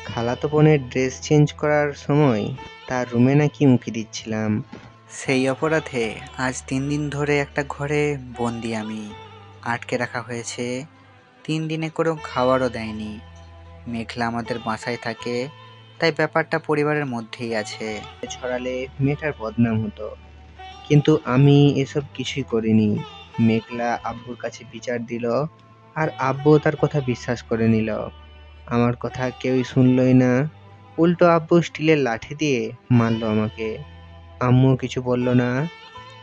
খালাতো বোনের dress change করার সময় তার রুমে নাকি উঁকি দিচ্ছিলাম। সেই অপরাধে আজ 3 দিন ধরে একটা ঘরে বন্দি আমি। আটকে রাখা হয়েছে। 3 দিনে কোনো খাবারও দেয়নি। মেঘলা আমাদের বাসায় থাকে, তাই ব্যাপারটা পরিবারের মধ্যেই আছে। ছড়ালে মেয়েটার বদনাম হতো, কিন্তু আমি এসব কিছুই করিনি। মেঘলা আব্বুর কাছে বিচার দিল, আর আব্বু তার কথা বিশ্বাস করে নিল। আমার কথা কেউই শুনলই না। উল্টো আব্বু স্টিলের লাঠি দিয়ে মারলো আমাকে। আম্মু কিছু বলল না,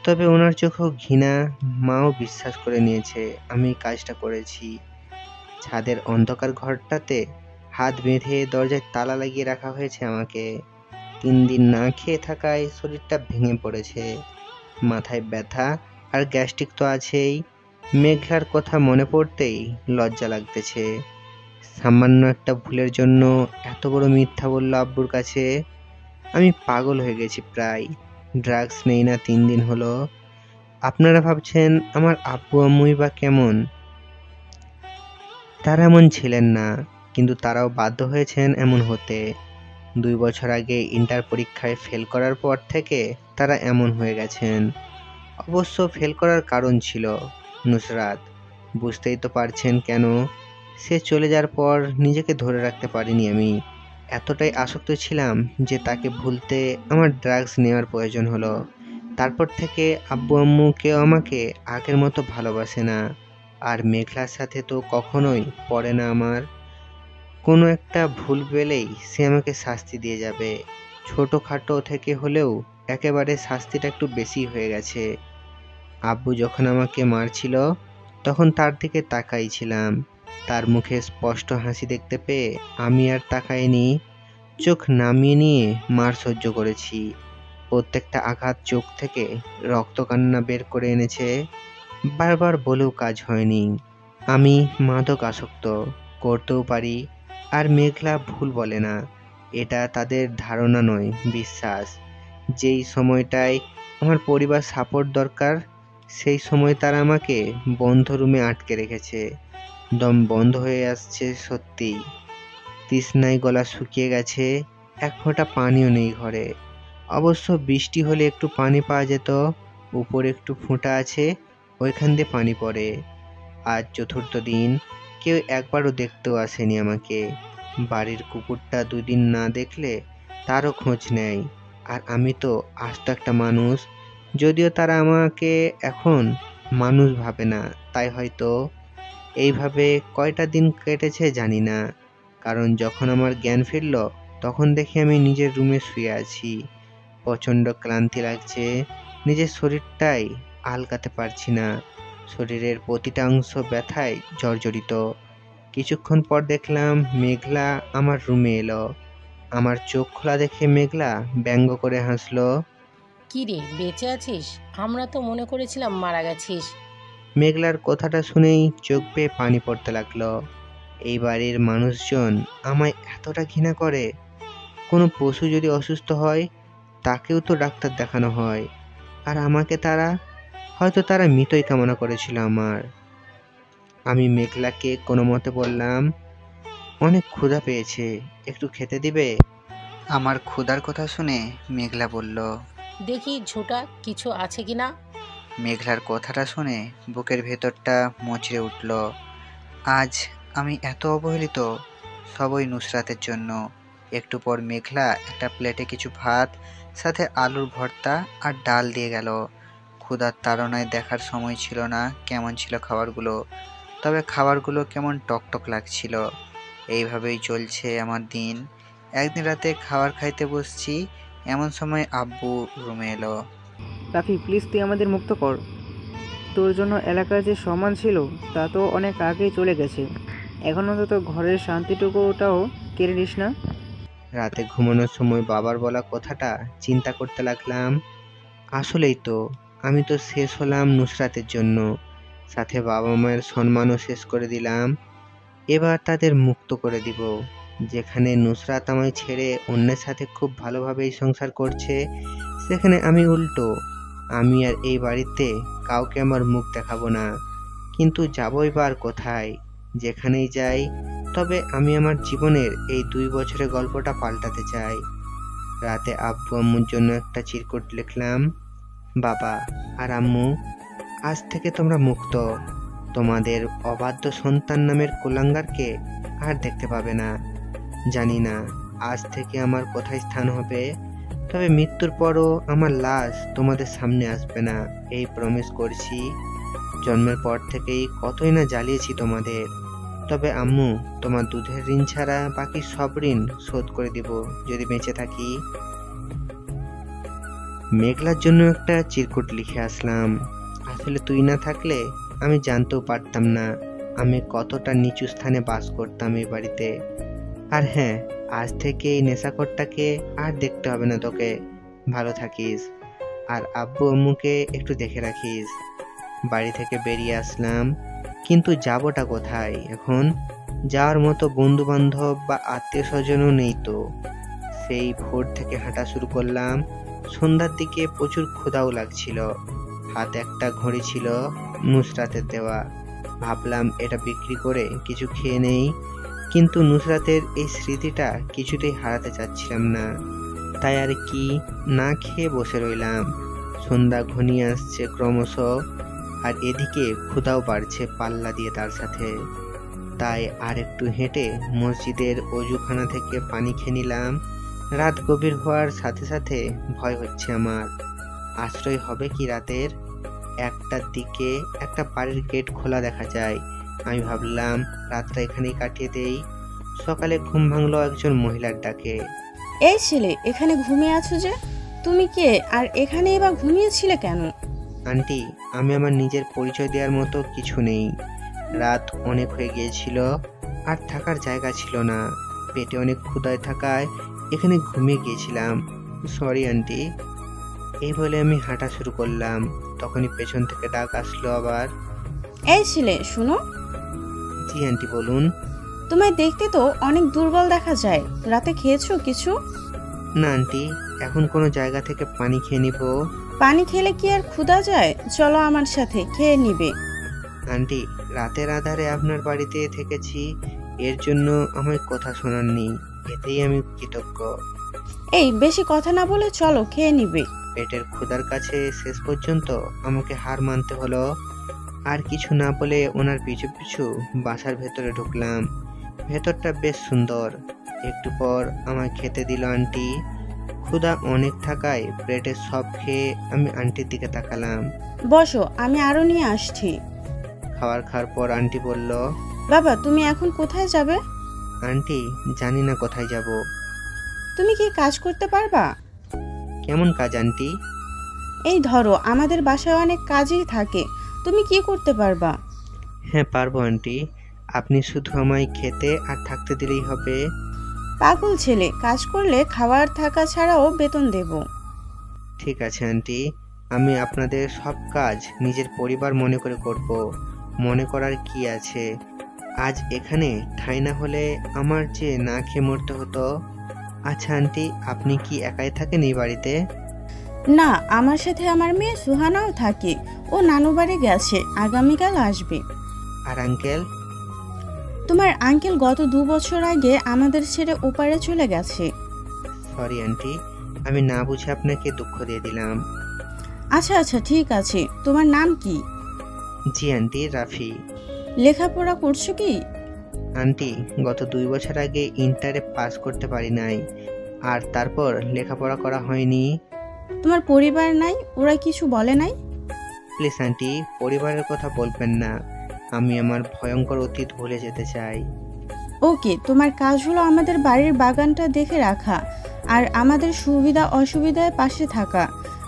তবে ওনার চোখেও ঘৃণা। মাও বিশ্বাস করে নিয়েছে আমি কাজটা করেছি। ছাদের অন্ধকার ঘরটাতে হাত বেঁধে দরজায় তালা লাগিয়ে রাখা হয়েছে আমাকে। 3 দিন না খেয়ে থাকায় শরীরটা ভেঙে পড়েছে। মাথায় ব্যথা আর গ্যাস্ট্রিক তো আছেই। মেঘলার কথা মনে পড়তেই লজ্জা লাগতেছে। সামান্য একটা ভুলের জন্য এত বড় মিথ্যা বলল আব্বুর কাছে। আমি পাগল হয়ে গেছি প্রায়। ড্রাগস নেই না 3 দিন হলো। আপনারা ভাবছেন আমার আব্বু আম্মুই বা কেমন? তারা এমন ছিলেন না, কিন্তু তারাও বাধ্য হয়েছেন এমন হতে। 2 বছর আগে ইন্টার পরীক্ষায় ফেল করার পর থেকে তারা এমন হয়ে গেছেন। অবশ্য ফেল করার কারণ ছিল নুসরাত। বুঝতেই তো পারছেন কেন। সে চলে যাওয়ার পর নিজেকে ধরে রাখতে পারিনি আমি। এতটাই আসক্ত ছিলাম যে তাকে ভুলতে আমার ড্রাগস নেওয়ার প্রয়োজন হলো। তারপর থেকে আব্বু আম্মু কেউ আমাকে আগের মতো ভালোবাসে না। আর মেঘলার সাথে তো কখনোই পড়ে না আমার। কোনো একটা ভুল পেলেই সে আমাকে শাস্তি দিয়ে যাবে। ছোটখাটো থেকে হলেও একেবারে শাস্তিটা একটু বেশি হয়ে গেছে। আব্বু যখন আমাকে মারছিল তখন তার দিকে তাকাই ছিলাম। তার মুখে স্পষ্ট হাসি দেখতে পেয়ে আমি আর তাকাইনি। চোখ নামিয়ে নিয়ে মার সহ্য করেছি। প্রত্যেকটা আঘাত চোখ থেকে রক্ত কান্না বের করে এনেছে। বারবার বলেও কাজ হয়নি। আমি মাদক আসক্ত, করতেও পারি। আর মেঘলা ভুল বলে না। এটা তাদের ধারণা নয়, বিশ্বাস। যেই সময়টায় আমার পরিবার সাপোর্ট দরকার, সেই সময় তারা আমাকে বন্ধ রুমে আটকে রেখেছে। দম বন্ধ হয়ে আসছে সত্যিই। তৃষ্ণায় গলা শুকিয়ে গেছে। এক ফোঁটা পানিও নেই ঘরে। অবশ্য বৃষ্টি হলে একটু পানি পাওয়া যেত। উপরে একটু ফুঁটা আছে, ওইখান দিয়ে পানি পড়ে। আজ 4র্থ দিন। কেউ একবারও দেখতেও আসেনি আমাকে। বাড়ির কুকুরটা 2 দিন না দেখলে তারও খোঁজ নেয়। আর আমি তো আস্ত একটা মানুষ। যদিও তারা আমাকে এখন মানুষ ভাবে না, তাই হয়তো। এইভাবে কয়টা দিন কেটেছে জানি না। কারণ যখন আমার জ্ঞান ফিরল তখন দেখি আমি নিজের রুমে শুয়ে আছি। প্রচণ্ড ক্লান্তি লাগছে। নিজের শরীরটাই আলগাতে পারছি না। শরীরের প্রতিটা অংশ ব্যথায় জর্জরিত। কিছুক্ষণ পর দেখলাম মেঘলা আমার রুমে এলো। আমার চোখ খোলা দেখে মেঘলা ব্যঙ্গ করে হাসলো। কি রে, বেঁচে আছিস? আমরা তো মনে করেছিলাম মারা গেছিস। মেঘলার কথাটা শুনেই চোখ বেয়ে পানি পড়তে লাগলো। এই বাড়ির মানুষজন আমায় এতটা ঘৃণা করে। কোনো পশু যদি অসুস্থ হয় তাকেও তো ডাক্তার দেখানো হয়, আর আমাকে তারা, হয়তো তারা মৃতই কামনা করেছিল আমার। আমি মেঘলাকে কোনো মতে বললাম, অনেক ক্ষুধা পেয়েছে, একটু খেতে দিবে? আমার ক্ষুধার কথা শুনে মেঘলা বলল। দেখি ঝোঁটা কিছু আছে কি না। মেঘলার কথাটা শুনে বুকের ভেতরটা মচড়ে উঠল। আজ আমি এত অবহেলিত, সবই নুসরাতের জন্য। একটু পর মেঘলা একটা প্লেটে কিছু ভাত, সাথে আলুর ভর্তা আর ডাল দিয়ে গেল। ক্ষুধার তাড়নায় দেখার সময় ছিল না কেমন ছিল খাবারগুলো, তবে খাবারগুলো কেমন টকটক লাগছিল। এইভাবেই চলছে আমার দিন। একদিন রাতে খাবার খাইতে বসছি, এমন সময় আব্বু রুমে এলো। রাফি, প্লিজ তুই আমাদের মুক্ত কর। তোর জন্য এলাকার যে সম্মান ছিল তা তো অনেক আগেই চলে গেছে। এখন অন্তত ঘরের শান্তিটুকুটাও কেড়ে নিস না। রাতে ঘুমানোর সময় বাবার বলা কথাটা চিন্তা করতে লাগলাম। আসলেই তো, আমি তো শেষ হলাম নুসরাতের জন্য। সাথে বাবা মায়ের সম্মানও শেষ করে দিলাম। এবার তাদের মুক্ত করে দিব। যেখানে নুসরাত আমায় ছেড়ে অন্যের সাথে খুব ভালোভাবেই সংসার করছে, সেখানে আমি উল্টো। আমি আর এই বাড়িতে কাউকে আমার মুখ দেখাবো না। কিন্তু যাবই বা আর কোথায়? যেখানেই যাই, তবে আমি আমার জীবনের এই 2 বছরের গল্পটা পাল্টাতে চাই। রাতে আব্বু আম্মুর জন্য একটা চিরকুট লিখলাম। বাবা আর আম্মু, আজ থেকে তোমরা মুক্ত। তোমাদের অবাধ্য সন্তান নামের কুলাঙ্গারকে আর দেখতে পাবে না। জানি না আজ থেকে আমার কোথায় স্থান হবে, তবে মৃত্যুর পরও আমার লাশ তোমাদের সামনে আসবে না, এই প্রমিস করছি। জন্মের পর থেকেই কতই না জ্বালিয়েছি তোমাদের, তবে আম্মু, তোমার দুধের ঋণ ছাড়া বাকি সব ঋণ শোধ করে দিব যদি বেঁচে থাকি। মেঘলার জন্য একটা চিরকুট লিখে আসলাম। আসলে তুই না থাকলে আমি জানতেও পারতাম না আমি কতটা নিচু স্থানে বাস করতাম এই বাড়িতে। আর হ্যাঁ, আজ থেকে এই নেশাখোরটাকে আর দেখতে হবে না তোকে। ভালো থাকিস, আর আব্বু আম্মুকে একটু দেখে রাখিস। বাড়ি থেকে বেরিয়ে আসলাম, কিন্তু যাবোটা কোথায় এখন? যাওয়ার মতো বন্ধু বান্ধব বা আত্মীয় স্বজনও নেই তো। সেই ভোর থেকে হাঁটা শুরু করলাম। সন্ধ্যার দিকে প্রচুর ক্ষুধাও লাগছিল। হাতে একটা ঘড়ি ছিল, নুসরাতের দেওয়া। ভাবলাম এটা বিক্রি করে কিছু খেয়ে নেই, কিন্তু নুসরাতের এই স্মৃতিটা কিছুতেই হারাতে চাচ্ছিলাম না। তাই আর কি, না খেয়ে বসে রইলাম। সন্ধ্যা ঘনিয়ে আসছে ক্রমশ, আর এদিকে ক্ষুধাও বাড়ছে পাল্লা দিয়ে তার সাথে। তাই আর একটু হেঁটে মসজিদের অজুখানা থেকে পানি খেয়ে নিলাম। রাত গভীর হওয়ার সাথে সাথে ভয় হচ্ছে আমার। আশ্রয় হবে কি রাতের? 1টার দিকে একটা বাড়ির গেট খোলা দেখা যায়। আমি ভাবলাম রাতটা এখানেই কাটিয়ে দেই। সকালে ঘুম ভাঙলো একজন মহিলার ডাকে। এই ছেলে, এখানে ঘুমিয়ে আছো যে? তুমি কে, আর এখানেই বা ঘুমিয়েছিলে কেন? আন্টি, আমি আমার নিজের পরিচয় দেওয়ার মতো কিছু নেই। রাত অনেক হয়ে গিয়েছিল, আর থাকার জায়গা ছিল না। পেটে অনেক ক্ষুধায় থাকায় এখানে ঘুমিয়ে গিয়েছিলাম। Sorry aunty. এই বলে আমি হাঁটা শুরু করলাম। তখনই পেছন থেকে ডাক আসলো আবার। এই ছেলে, শুনো। জি আন্টি, বলুন। তোমায় দেখতে তো অনেক দুর্বল দেখা যায়। রাতে খেয়েছো কিছু? না আন্টি, এখন কোনো জায়গা থেকে পানি খেয়ে নিব। পানি খেলে কি আর ক্ষুধা যায়? চলো আমার সাথে, খেয়ে নিবে। আন্টি, রাতের আধারে আপনার বাড়িতে থেকেছি, এর জন্য আমায় কথা শোনাননি, এতেই আমি কৃতজ্ঞ। এই বেশি কথা না বলে চলো, খেয়ে নিবে। পেটের ক্ষুধার কাছে শেষ পর্যন্ত আমাকে হার মানতে হলো। আর কিছু না বলে ওনার পিছু পিছু বাসার ভেতরে ঢুকলাম। ভেতরটা বেশ সুন্দর। একটু পর আমায় খেতে দিল আন্টি। ক্ষুধা অনেক থাকায় প্লেটে সব খেয়ে আমি আন্টির দিকে তাকালাম। বসো, আমি আরো নিয়ে আসছি। খাওয়ার পর আন্টি বলল, বাবা, তুমি এখন কোথায় যাবে? আন্টি, জানি না কোথায় যাব। তুমি কি কাজ করতে পারবা? কেমন কাজ আন্টি? এই ধরো, আমাদের বাসায় অনেক কাজই থাকে, তুমি কি করতে পারবা? হ্যাঁ, পারবো আন্টি। আপনি শুধু আমায় খেতে আর থাকতে দিলেই হবে। পাগল ছেলে, কাজ করলে খাওয়ার থাকা ছাড়াও বেতন দেব। ঠিক আছে আন্টি, আমি আপনাদের সব কাজ নিজের পরিবার মনে করে করব। মনে করার কি আছে? আজ এখানে ঠাঁই না হলে আমার যে না খেয়ে মরতে হতো। আচ্ছা আন্টি, আপনি কি একাই থাকেন এই বাড়িতে? না, আমার সাথে আমার মেয়ে সুহানাও থাকে। ও নানু বাড়ি গেছে, আগামীকাল আসবে। আর আঙ্কেল? তোমার আঙ্কেল গত 2 বছর আগে আমাদের ছেড়ে ওপারে চলে গেছে। সরি আন্টি, আমি না বুঝে আপনাকে দুঃখ দিয়ে দিলাম। আচ্ছা আচ্ছা, ঠিক আছে। তোমার নাম কি? জি আন্টি, রাফি। লেখাপড়া করছো কি? আন্টি, গত 2 বছর আগে ইন্টারে পাস করতে পারি নাই, আর তারপর লেখাপড়া করা হয়নি। তোমার পরিবার নাই? ওরা কিছু বলে নাই? প্লিজ আন্টি, পরিবারের কথা বলবেন না। আমি আমার ভয়ঙ্কর অতীত ভুলে যেতে চাই। ওকে, তোমার কাজ হলো আমাদের বাড়ির বাগানটা দেখে রাখা আর আমাদের সুবিধা অসুবিধায় পাশে থাকা।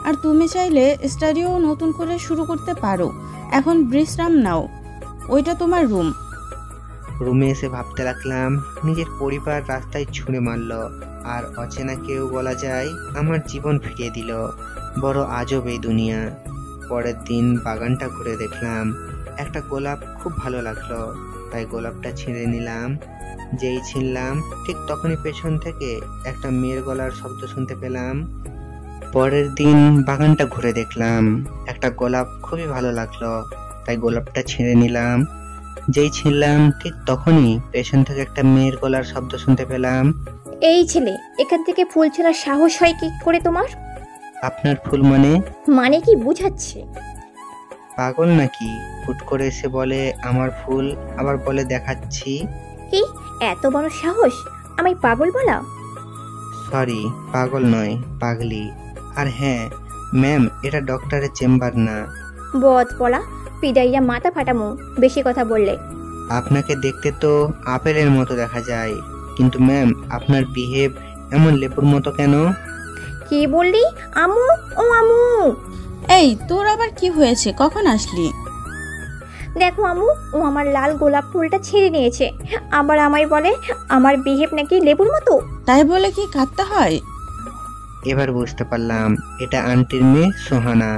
আর তুমি চাইলে স্টাডিও নতুন করে শুরু করতে পারো। এখন বিশ্রাম নাও, ওইটা তোমার রুম। রুমে এসে ভাবতে লাগলাম, নিজের পরিবার রাস্তায় ছুঁড়ে মারল, আর অচেনা কেউ বলা যায় আমার জীবন ফিরিয়ে দিল। বড় আজব এই দুনিয়া। পরের দিন বাগানটা ঘুরে দেখলাম। একটা গোলাপ খুব ভালো লাগলো, তাই গোলাপটা ছিঁড়ে নিলাম। যেই ছিঁড়লাম ঠিক তখনই পেছন থেকে একটা মেয়ের গলার শব্দ শুনতে পেলাম। পরের দিন বাগানটা ঘুরে দেখলাম, একটা গোলাপ খুবই ভালো লাগলো, তাই গোলাপটা ছিঁড়ে নিলাম। যেই ছিঁড়লাম ঠিক তখনই পেছন থেকে একটা মেয়ের গলার শব্দ শুনতে পেলাম। এই ছেলে, এখান থেকে ফুল ছেঁড়ার সাহস হয় কি করে তোমার? আপনার ফুল মানে? মানে কি বুঝাচ্ছে? পাগল নাকি? হুট করে এসে বলে আমার ফুল, আবার বলে দেখাচ্ছি। কি এত বড় সাহস আমায় পাগল বলা? সরি, পাগল নয়, পাগলি। আর হ্যাঁ ম্যাম, এটা ডক্টরের চেম্বার না। বদ পড়া, পিডাইয়া মাথা ফাটামো বেশি কথা বললে। আপনাকে দেখতে তো আপেলের মতো দেখা যায়, কিন্তু ম্যাম আপনার বিহেভ এমন লেবুর মতো কেন? কি বললি? আমু? ও আমু, এই তোর আবার কি হয়েছে? কখন আসলি? দেখো আমু, ও আমার লাল গোলাপ ফুলটা ছিঁড়ে নিয়েছে, আবার আমায় বলে আমার বিহেভ নাকি লেবুর মতো। তাই বলে কি কাঁদতে হয়? এবার বুঝতে পারলাম এটা আন্টির মেয়ে সোহানা।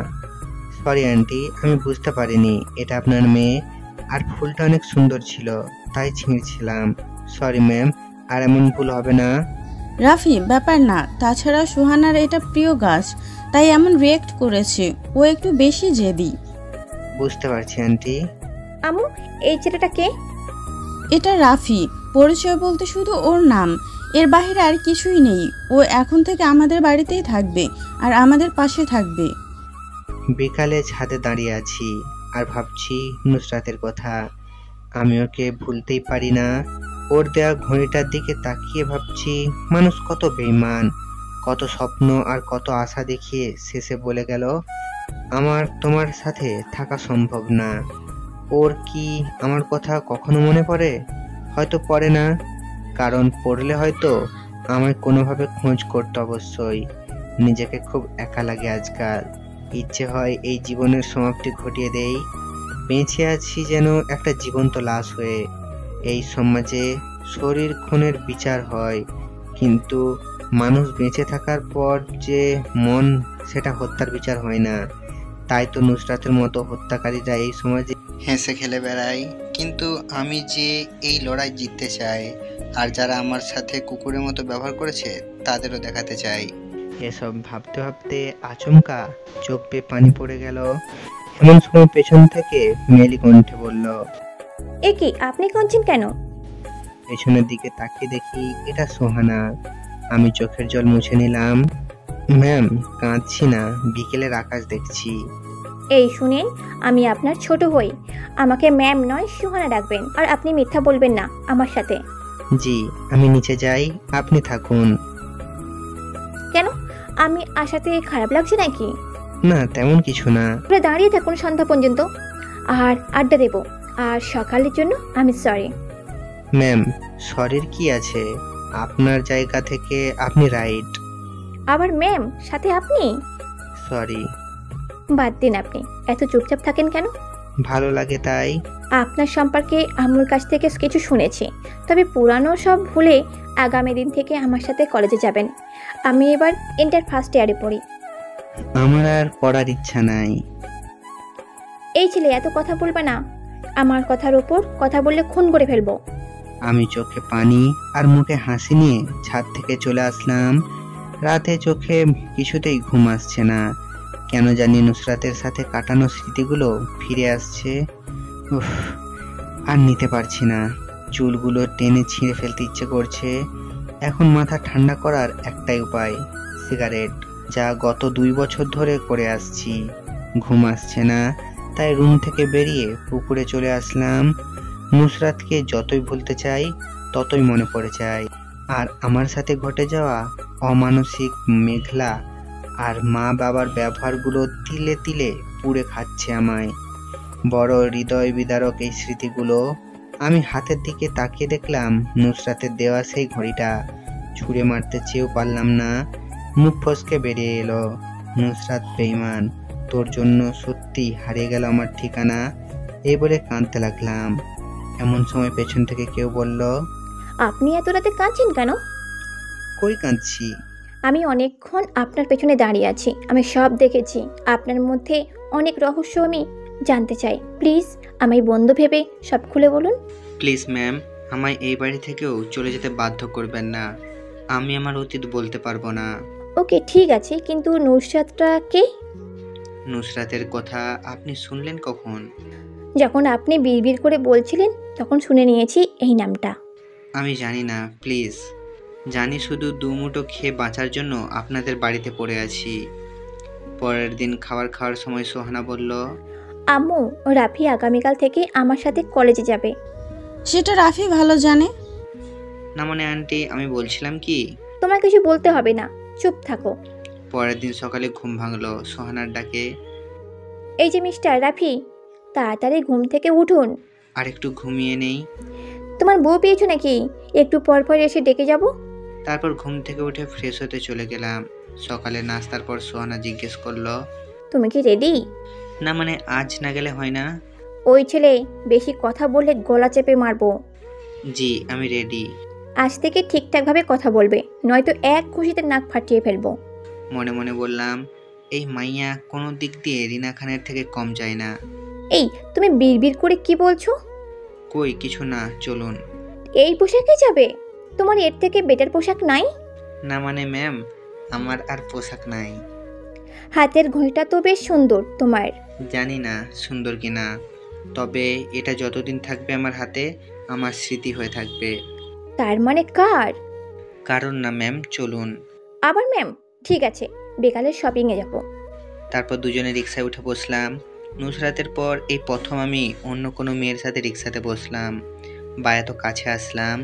সরি আন্টি, আমি বুঝতে পারিনি এটা আপনার মেয়ে। আর ফুলটা অনেক সুন্দর ছিল তাই ছিঁড়ছিলাম। সরি ম্যাম, আর এমন ভুল হবে না। রাফি, ব্যাপার না। তাছাড়া সুহানার এটা প্রিয় গাছ, তাই এমন রিয়েক্ট করেছে। ও একটু বেশি জেদি। বুঝতে পারছি আন্টি। আমু, এই ছেলেটা কে? এটা রাফি। পরিচয় বলতে শুধু ওর নাম, এর বাইরে আর কিছুই নেই। ও এখন থেকে আমাদের বাড়িতেই থাকবে আর আমাদের পাশে থাকবে। বিকালে ছাদে দাঁড়িয়ে আছি আর ভাবছি নুসরাতের কথা। আমি ওকে ভুলতেই পারি না। ওর দেয়া ঘড়িটার দিকে তাকিয়ে ভাবছি মানুষ কত বেঈমান, কত স্বপ্ন আর কত আশা দেখিয়ে শেষে বলে গেল আমার তোমার সাথে থাকা সম্ভব না। ওর কি আমার কথা কখনো মনে পড়ে? হয়তো পড়ে না, কারণ পড়লে হয়তো আমায় কোনোভাবে খোঁজ করতে। অবশ্যই নিজেকে খুব একা লাগে আজকাল। ইচ্ছে হয় এই জীবনের সমাপ্তি ঘটিয়ে দেই। বেঁচে আছি যেন একটা জীবন্ত লাশ হয়ে। এই সমাজে শরীর খুনের বিচার হয়, কিন্তু মানুষ বেঁচে থাকার পর যে মন, সেটা হত্যার বিচার হয় না। তাই তো নুসরাতের মতো হত্যাকারীরা এই সমাজে হেসে খেলে বেড়ায়। কিন্তু আমি যে এই লড়াই জিততে চাই, আর যারা আমার সাথে কুকুরের মতো ব্যবহার করেছে তাদেরও দেখাতে চাই। এসব ভাবতে ভাবতে আচমকা চোখ বেয়ে পানি পড়ে গেল। এমন সময় পেছন থেকে মেয়েলি কণ্ঠে বলল, এ কি, আপনি কাঁদছেন কেন? পেছনের দিকে তাকিয়ে দেখি এটা সোহানা। আমি চোখের জল মুছে নিলাম। ম্যাম, কাঁদছি না, বিকেলের আকাশ দেখছি। এই শুনেন, আমি আপনার ছোট হই, আমাকে ম্যাম নয় সুহানা ডাকবেন। আর আপনি মিথ্যা বলবেন না আমার সাথে। জি, আমি নিচে যাই, আপনি থাকুন। কেন, আমি আসাতে খারাপ লাগছে নাকি? না, তেমন কিছু না। আপনারা দাঁড়িয়ে থাকুন সন্ধ্যা পর্যন্ত, আর আড্ডা দেব। আর সকালের জন্য আমি সরি। ম্যাম, সরির কি আছে? আপনার জায়গা থেকে আপনি রাইট। আবার ম্যাম, সাথে আপনি? সরি। বাদ দিন, আপনি এত চুপচাপ থাকেন কেন? ভালো লাগে তাই। আপনার সম্পর্কে আম্মুর কাছ থেকে কিছু শুনেছি, তবে পুরানো সব ভুলে আগামী দিন থেকে আমার সাথে কলেজে যাবেন। আমি এবার ইন্টার ফার্স্ট ইয়ারে পড়ি। আমার আর পড়ার ইচ্ছা নাই। এই ছেলে, এত কথা বলবে না। আমার কথার উপর কথা বললে খুন করে ফেলবো। আমি চোখে পানি আর মুখে হাসি নিয়ে ছাদ থেকে চলে আসলাম। রাতে চোখে কিছুতেই ঘুম আসছে না, কেন জানি নুসরাতের সাথে কাটানো স্মৃতিগুলো ফিরে আসছে। উফ, আর নিতে পারছি না। চুলগুলো টেনে ছিঁড়ে ফেলতে ইচ্ছে করছে। এখন মাথা ঠান্ডা করার একটাই উপায়, সিগারেট, যা গত 2 বছর ধরে করে আসছি। ঘুম আসছে না, তাই রুম থেকে বেরিয়ে পুকুরে চলে আসলাম। নুসরাতকে যতই ভুলতে চাই ততই মনে পড়ে যায়। আর আমার সাথে ঘটে যাওয়া অমানসিক মেঘলা আর মা বাবার ব্যবহারগুলো তিলে তিলে পুড়ে খাচ্ছে আমায়। বড় হৃদয় বিদারক এই স্মৃতিগুলো। আমি হাতের দিকে তাকিয়ে দেখলাম নুসরাতের দেওয়া সেই ঘড়িটা। ছুঁড়ে মারতে চেয়েও পারলাম না, মুখ ফসকে বেরিয়ে এলো, নুসরাত বেঈমান, তোর জন্য সত্যি হারিয়ে গেল আমার ঠিকানা। এই বলে কাঁদতে লাগলাম। এমন সময় পেছন থেকে কেউ বলল, আপনি এত রাতে কাঁদছেন কেন? কই কাঁদছি? আমি অনেকক্ষণ আপনার পেছনে দাঁড়িয়ে আছি, আমি সব দেখেছি। আপনার মধ্যে অনেক রহস্য আমি জানতে চাই। প্লিজ আমায় বন্ধু ভেবে সব খুলে বলুন। প্লিজ ম্যাম, আমায় এই বাড়ি থেকেও চলে যেতে বাধ্য করবেন না। আমি আমার অতীত বলতে পারবো না। ওকে ঠিক আছে, কিন্তু নুসরাতটা কে? নুসরাতের কথা আপনি শুনলেন কখন? যখন আপনি বিড়বিড় করে বলছিলেন তখন শুনে নিয়েছি এই নামটা। আমি জানি না, প্লিজ। জানি শুধু দুমুঠো খেয়ে বাঁচার জন্য আপনাদের বাড়িতে পড়ে আছি। পরের দিন খাওয়ার সময় সোহানা বলল, আম্মু, রাফি আগামীকাল থেকে আমার সাথে কলেজে যাবে। সেটা রাফি ভালো জানে। না মানে আন্টি, আমি বলছিলাম কি, তোমার কিছু বলতে হবে না, চুপ থাকো। পরের দিন সকালে ঘুম ভাঙলো সোহানার ডাকে। এই যে মিস্টার রাফি, তাড়াতাড়ি ঘুম থেকে উঠুন। আর একটু ঘুমিয়ে নেই। তোমার বউ পেয়েছো নাকি? একটু পর পর এসে ডেকে যাব। তারপর ঘুম থেকে উঠে ফ্রেশ হতে চলে গেলাম। সকালে নাস্তার পর সোহানা জিজ্ঞেস করলো, তুমি কি রেডি? না মানে আজ না গেলে হয় না? ওই ছেলে বেশি কথা বললে গলা চেপে মারবো। জি আমি রেডি। আজ থেকে ঠিকঠাকভাবে কথা বলবে, নয়তো এক খুশিতে নাক ফাটিয়ে ফেলবো। মনে মনে বললাম, এই মাইয়া কোনো দিক দিয়ে রিনা খানের থেকে কম যায় না। এই তুমি বিড়বিড় করে কি বলছো? কই কিছু না, চলুন। এই পোশাকে যাবে? তোমার এর থেকে বেটার পোশাক নাই? না মানে ম্যাম, আমার আর পোশাক নাই। হাতের ঘড়িটা তো বেশ সুন্দর তোমার। জানি না সুন্দর কিনা, তবে এটা যতদিন থাকবে আমার হাতে আমার স্মৃতি হয়ে থাকবে। তার মানে কার? কারণ না ম্যাম, চলুন। আবার ম্যাম? ঠিক আছে, বিকালে শপিংয়ে যাব। তারপর দুজনে রিক্সায় উঠে বসলাম। নুসরাতের পর এই প্রথম আমি অন্য কোনো মেয়ের সাথে রিক্সাতে বসলাম বা এত কাছে আসলাম।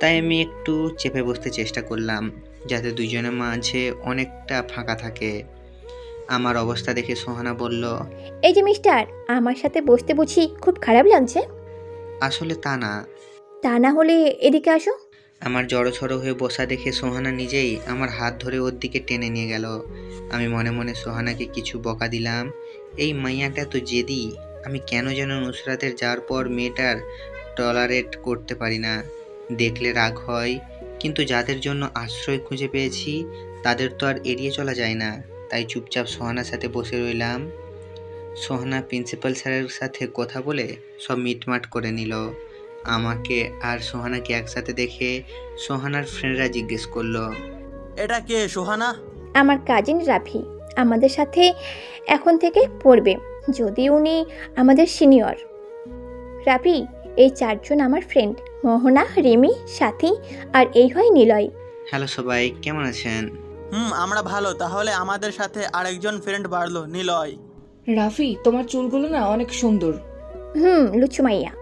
তাই আমি একটু চেপে বসতে চেষ্টা করলাম যাতে দুজনের মাঝে অনেকটা ফাঁকা থাকে। আমার অবস্থা দেখে সোহানা বলল, এই যে মিস্টার, আমার সাথে বসতে বুঝি খুব খারাপ লাগছে? আসলে তা না। তা না হলে এদিকে আসো। আমার জড়সড় হয়ে বসা দেখে সোহানা নিজেই আমার হাত ধরে ওর দিকে টেনে নিয়ে গেল। আমি মনে মনে সোহানাকে কিছু বকা দিলাম, এই মাইয়াটা তো জেদি। আমি কেন যেন নুসরাতের যাওয়ার পর মেয়েটার টলারেট করতে পারি না। দেখলে রাগ হয়, কিন্তু যাদের জন্য আশ্রয় খুঁজে পেয়েছি তাদের তো আর এড়িয়ে চলা যায় না। তাই চুপচাপ সোহানার সাথে বসে রইলাম। সোহানা প্রিন্সিপাল স্যারের সাথে কথা বলে সব মিটমাট করে নিল। আমাকে আর সোহানাকে একসাথে দেখে সোহানার ফ্রেন্ডরা জিজ্ঞেস করলো, এটা কে সোহানা? আমার কাজিন রাফি আমাদের সাথে এখন থেকে পড়বে, যদি উনি আমাদের সিনিয়র। রাফি, এই চারজন আমার ফ্রেন্ড, মোহনা, রিমি, সাথী আর এই হয় নিলয়। হ্যালো সবাই, কেমন আছেন? আমরা ভালো। তাহলে আমাদের সাথে আরেকজন ফ্রেন্ড বাড়লো, নিলয়। রাফি, তোমার চুলগুলো না অনেক সুন্দর। লুচু মাইয়া,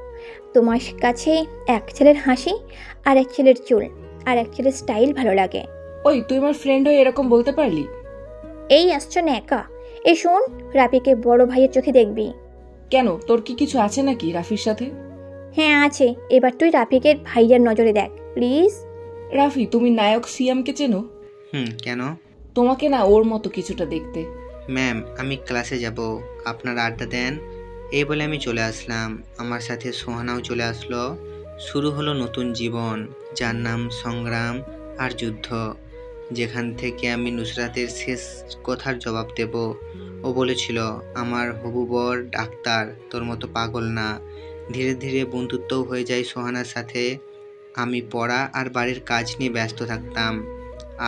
তোমার কাছে এক ছেলের হাসি আর এক ছেলের চুল আর এক ছেলের স্টাইল ভালো লাগে। ওই তুই আমার ফ্রেন্ড হয়ে এরকম বলতে পারলি? এই আসছো না একা? এই শোন, রাফিকে বড় ভাইয়ের চোখে দেখবি। কেন, তোর কি কিছু আছে নাকি রাফির সাথে? হ্যাঁ আছে, এবার তুই রাফিকে ভাইয়ার নজরে দেখ প্লিজ। রাফি, তুমি নায়ক সিয়ামকে চেনো? কেন? তোমাকে না ওর মতো কিছুটা দেখতে। ম্যাম আমি ক্লাসে যাব, আপনারা আড্ডা দেন। এই বলে আমি চলে আসলাম। আমার সাথে সোহানাও চলে আসলো। শুরু হলো নতুন জীবন, যার নাম সংগ্রাম আর যুদ্ধ, যেখান থেকে আমি নুসরাতের শেষ কথার জবাব দেব। ও বলেছিল, আমার হবু বর ডাক্তার, তোর মতো পাগল না। ধীরে ধীরে বন্ধুত্বও হয়ে যায় সোহানার সাথে। আমি পড়া আর বাড়ির কাজ নিয়ে ব্যস্ত থাকতাম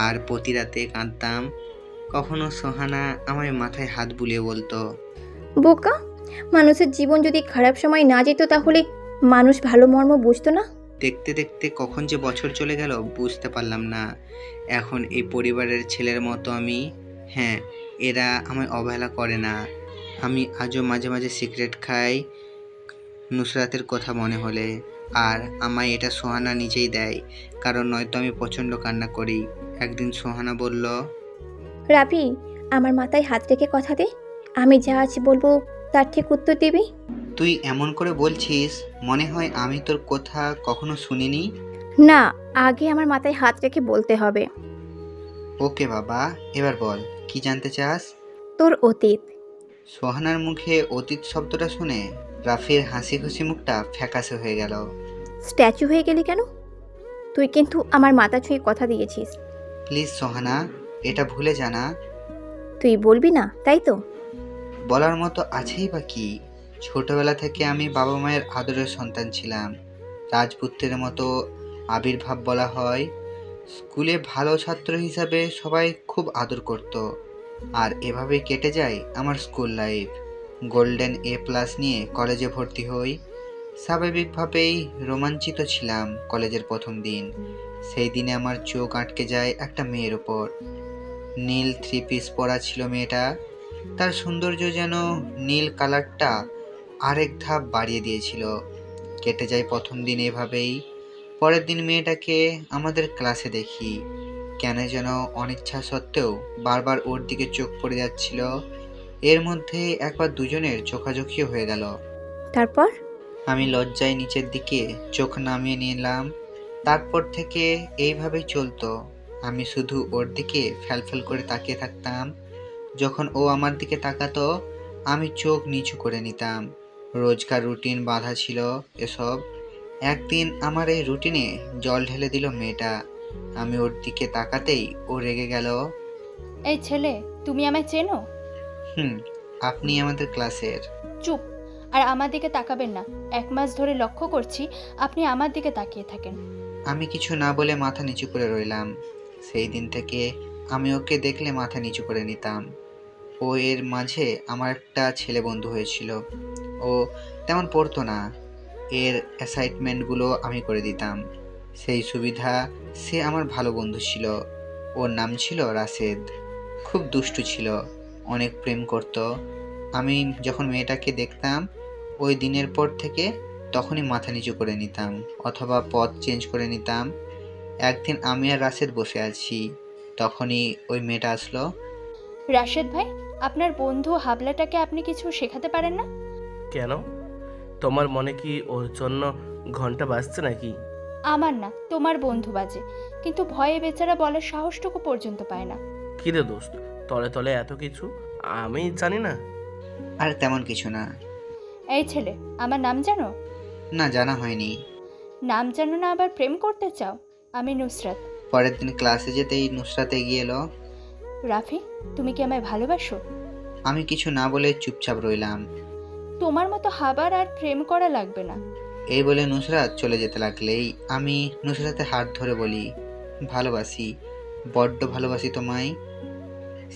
আর প্রতি রাতে কাঁদতাম। কখনো সোহানা আমার মাথায় হাত বুলিয়ে বলতো, বোকা, মানুষের জীবন যদি খারাপ সময় না যেত তাহলে মানুষ ভালো মর্ম বুঝতো না। দেখতে দেখতে কখন যে বছর চলে গেল বুঝতে পারলাম না। এখন এই পরিবারের ছেলের মতো আমি। হ্যাঁ, এরা আমায় অবহেলা করে না। আমি আজও মাঝে মাঝে সিগারেট খাই নুসরাতের কথা মনে হলে, আর আমায় এটা সোহানা নিজেই দেয়, কারণ নয়তো আমি প্রচণ্ড কান্না করি। একদিন সোহানা বলল, রাফি, আমার মাথায় হাত রেখে কথা দে, আমি যা আজ বলবো তার ঠিক উত্তর দিবি। তুই এমন করে বলছিস, মনে হয় আমি তোর কথা কখনো শুনিনি। না, আগে আমার মাথায় হাত রেখে বলতে হবে। ওকে বাবা, এবার বল, কি জানতে চাস? তোর অতীত। সোহানার মুখে অতীত শব্দটা শুনে রাফির হাসি খুশি মুখটা ফ্যাকাশে হয়ে গেল। স্ট্যাচু হয়ে গেলি কেন? তুই কিন্তু আমার মাথা ছুঁয়ে কথা দিয়েছিস। প্লিজ সোহানা, এটা ভুলে জানা। তুই বলবি না, তাই তো? বলার মতো আছেই বা কি? ছোটবেলা থেকে আমি বাবা মায়ের আদরের সন্তান ছিলাম। রাজপুত্রের মতো আবির্ভাব বলা হয়। স্কুলে ভালো ছাত্র হিসাবে সবাই খুব আদর করত। আর এভাবেই কেটে যায় আমার স্কুল লাইফ। গোল্ডেন A+ নিয়ে কলেজে ভর্তি হই। স্বাভাবিকভাবেই রোমাঞ্চিত ছিলাম কলেজের প্রথম দিন। সেই দিনে আমার চোখ আটকে যায় একটা মেয়ের ওপর। নীল 3 পিস পরা ছিল মেয়েটা। তার সৌন্দর্য যেন নীল কালারটা আরেক ধাপ বাড়িয়ে দিয়েছিল। কেটে যায় প্রথম দিন এভাবেই। পরের দিন মেয়েটাকে আমাদের ক্লাসে দেখি। কেন যেন অনিচ্ছা সত্ত্বেও বারবার ওর দিকে চোখ পড়ে যাচ্ছিল। এর মধ্যে একবার দুজনের চোখাচোখি হয়ে গেল। তারপর? আমি লজ্জায় নিচের দিকে চোখ নামিয়ে নিলাম। তারপর থেকে এইভাবেই চলতো। আমি শুধু ওর দিকে ফ্যালফ্যাল করে তাকিয়ে থাকতাম। যখন ও আমার দিকে তাকাতো আমি চোখ নিচু করে নিতাম। রোজকার রুটিন বাঁধা ছিল এসব। একদিন আমার এই রুটিনে জল ঢেলে দিল মেয়েটা। আমি ওর দিকে তাকাতেই ও রেগে গেল। এই ছেলে, তুমি আমায় চেনো? আপনি আমাদের ক্লাসের। চুপ! আর আমার দিকে তাকাবেন না। 1 মাস ধরে লক্ষ্য করছি আপনি আমার দিকে তাকিয়ে থাকেন। আমি কিছু না বলে মাথা নিচু করে রইলাম। সেই দিন থেকে আমি ওকে দেখলে মাথা নিচু করে নিতাম। ও এর মাঝে আমার একটা ছেলে বন্ধু হয়েছিল। ও তেমন পড়তো না। এর অ্যাসাইনমেন্টগুলো আমি করে দিতাম। সেই সুবিধা সে আমার ভালো বন্ধু ছিল। ওর নাম ছিল রাশেদ। খুব দুষ্টু ছিল, অনেক প্রেম করত। আমি যখন মেয়েটাকে দেখতাম ওই দিনের পর থেকে তখনই মাথা নিচু করে নিতাম অথবা পথ চেঞ্জ করে নিতাম। একদিন আমি আর রাশেদ বসে আছি, তখনই ওই মেয়েটা আসলো। রাশেদ ভাই, আপনার বন্ধু হাবলাটাকে আপনি কিছু শেখাতে পারেন না? কেন? তোমার মনে কি ওর জন্য ঘন্টা বাজছে নাকি? আমার না, তোমার বন্ধু বাজে, কিন্তু ভয়ে বেচারা বলার সাহসটুকু পর্যন্ত পায় না। কি রে দোস্ত, তলে তলে এত কিছু আমি জানি না? আর তেমন কিছু না। এই ছেলে, আমার নাম জানো? না, জানা হয়নি। নাম জানো না আবার প্রেম করতে চাও? আমি নুসরাত। পরের দিন ক্লাসে যেতেই নুসরাত এগিয়ে এলো। রাফি, তুমি কি আমায় ভালোবাসো? আমি কিছু না বলে চুপচাপ রইলাম। তোমার মতো হাবার আর প্রেম করা লাগবে না। এই বলে নুসরাত চলে যেতে লাগলেই আমি নুসরাতের হাত ধরে বলি, ভালোবাসি, বড্ড ভালোবাসি তোমায়।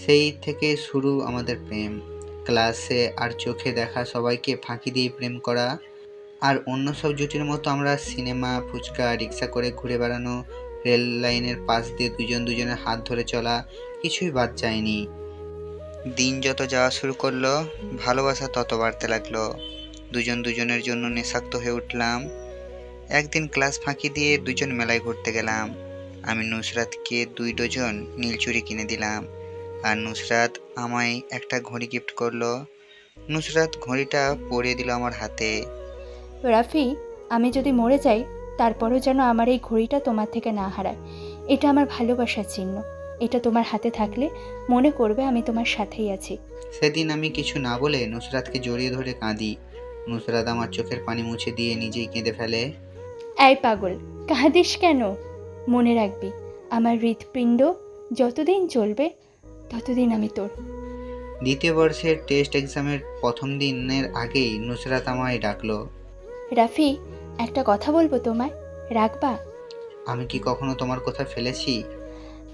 সেই থেকে শুরু আমাদের প্রেম। ক্লাসে আর চোখে দেখা সবাইকে ফাঁকি দিয়ে প্রেম করা। আর অন্য সব জুটির মতো আমরা সিনেমা, ফুচকা, রিক্সা করে ঘুরে বেড়ানো, রেল লাইনের পাশ দিয়ে দুজন দুজনের হাত ধরে চলা, কিছুই বাদ যায়নি। দিন যত যাওয়া শুরু করলো ভালোবাসা তত বাড়তে লাগলো। দুজন দুজনের জন্য নেশাক্ত হয়ে উঠলাম। একদিন ক্লাস ফাঁকি দিয়ে দুজন মেলায় ঘুরতে গেলাম। আমি নুসরাতকে 2 ডজন নীলচুড়ি কিনে দিলাম আর নুসরাত আমায় একটা ঘড়ি গিফট করলো। নুসরাত ঘড়িটা পরিয়ে দিল আমার হাতে। রাফি, আমি যদি মরে যাই তারপরও যেন আমার এই ঘড়িটা তোমার থেকে না হারায়। এটা আমার ভালোবাসার চিহ্ন। এটা তোমার হাতে থাকলে মনে করবে আমি তোমার সাথেই আছি। সেদিন আমি কিছু না বলে নুসরাতকে জড়িয়ে ধরে কাঁদি। নুসরাত আমার চোখের পানি মুছে দিয়ে নিজেই কেঁদে ফেলে। এই পাগল, কাঁদিস কেন? মনে রাখবি, আমার হৃৎপিণ্ড যতদিন চলবে ততদিন আমি তোর। দ্বিতীয় বর্ষের টেস্ট এক্সামের প্রথম দিনের আগেই নুসরাত আমায় ডাকলো। রাফি, একটা কথা বলবো তোমায়, রাখবা? আমি কি কখনো তোমার কথা ফেলেছি?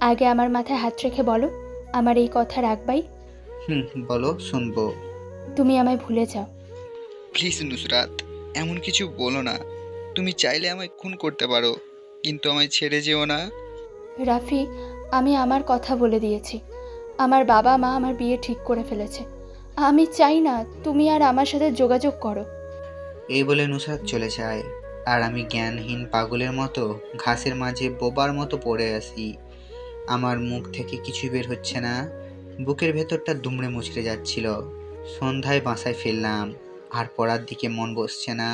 আগে আমার মাথায় হাত রেখে বলো, আমার এই কথা রাখবাই? বলো, শুনবো। তুমি আমায় ভুলে যাও। প্লিজ নুসরাত, এমন কিছু বলো না। তুমি চাইলে আমায় খুন করতে পারো, কিন্তু আমায় ছেড়ে যেও না। রাফি, আমি আমার কথা বলে দিয়েছি। আমার বাবা মা আমার বিয়ে ঠিক করে ফেলেছে। আমি চাই না তুমি আর আমার সাথে যোগাযোগ করো। এই বলে নুসরাত চলে যায় আর আমি জ্ঞানহীন পাগলের মতো ঘাসের মাঝে বোবার মতো পড়ে আসি। আমার মুখ থেকে কিছুই বের হচ্ছে না। বুকের ভেতরটা দুমড়ে মুচড়ে যাচ্ছিল। সন্ধ্যায় বাসায় ফিরলাম আর পড়ার দিকে মন বসছে না।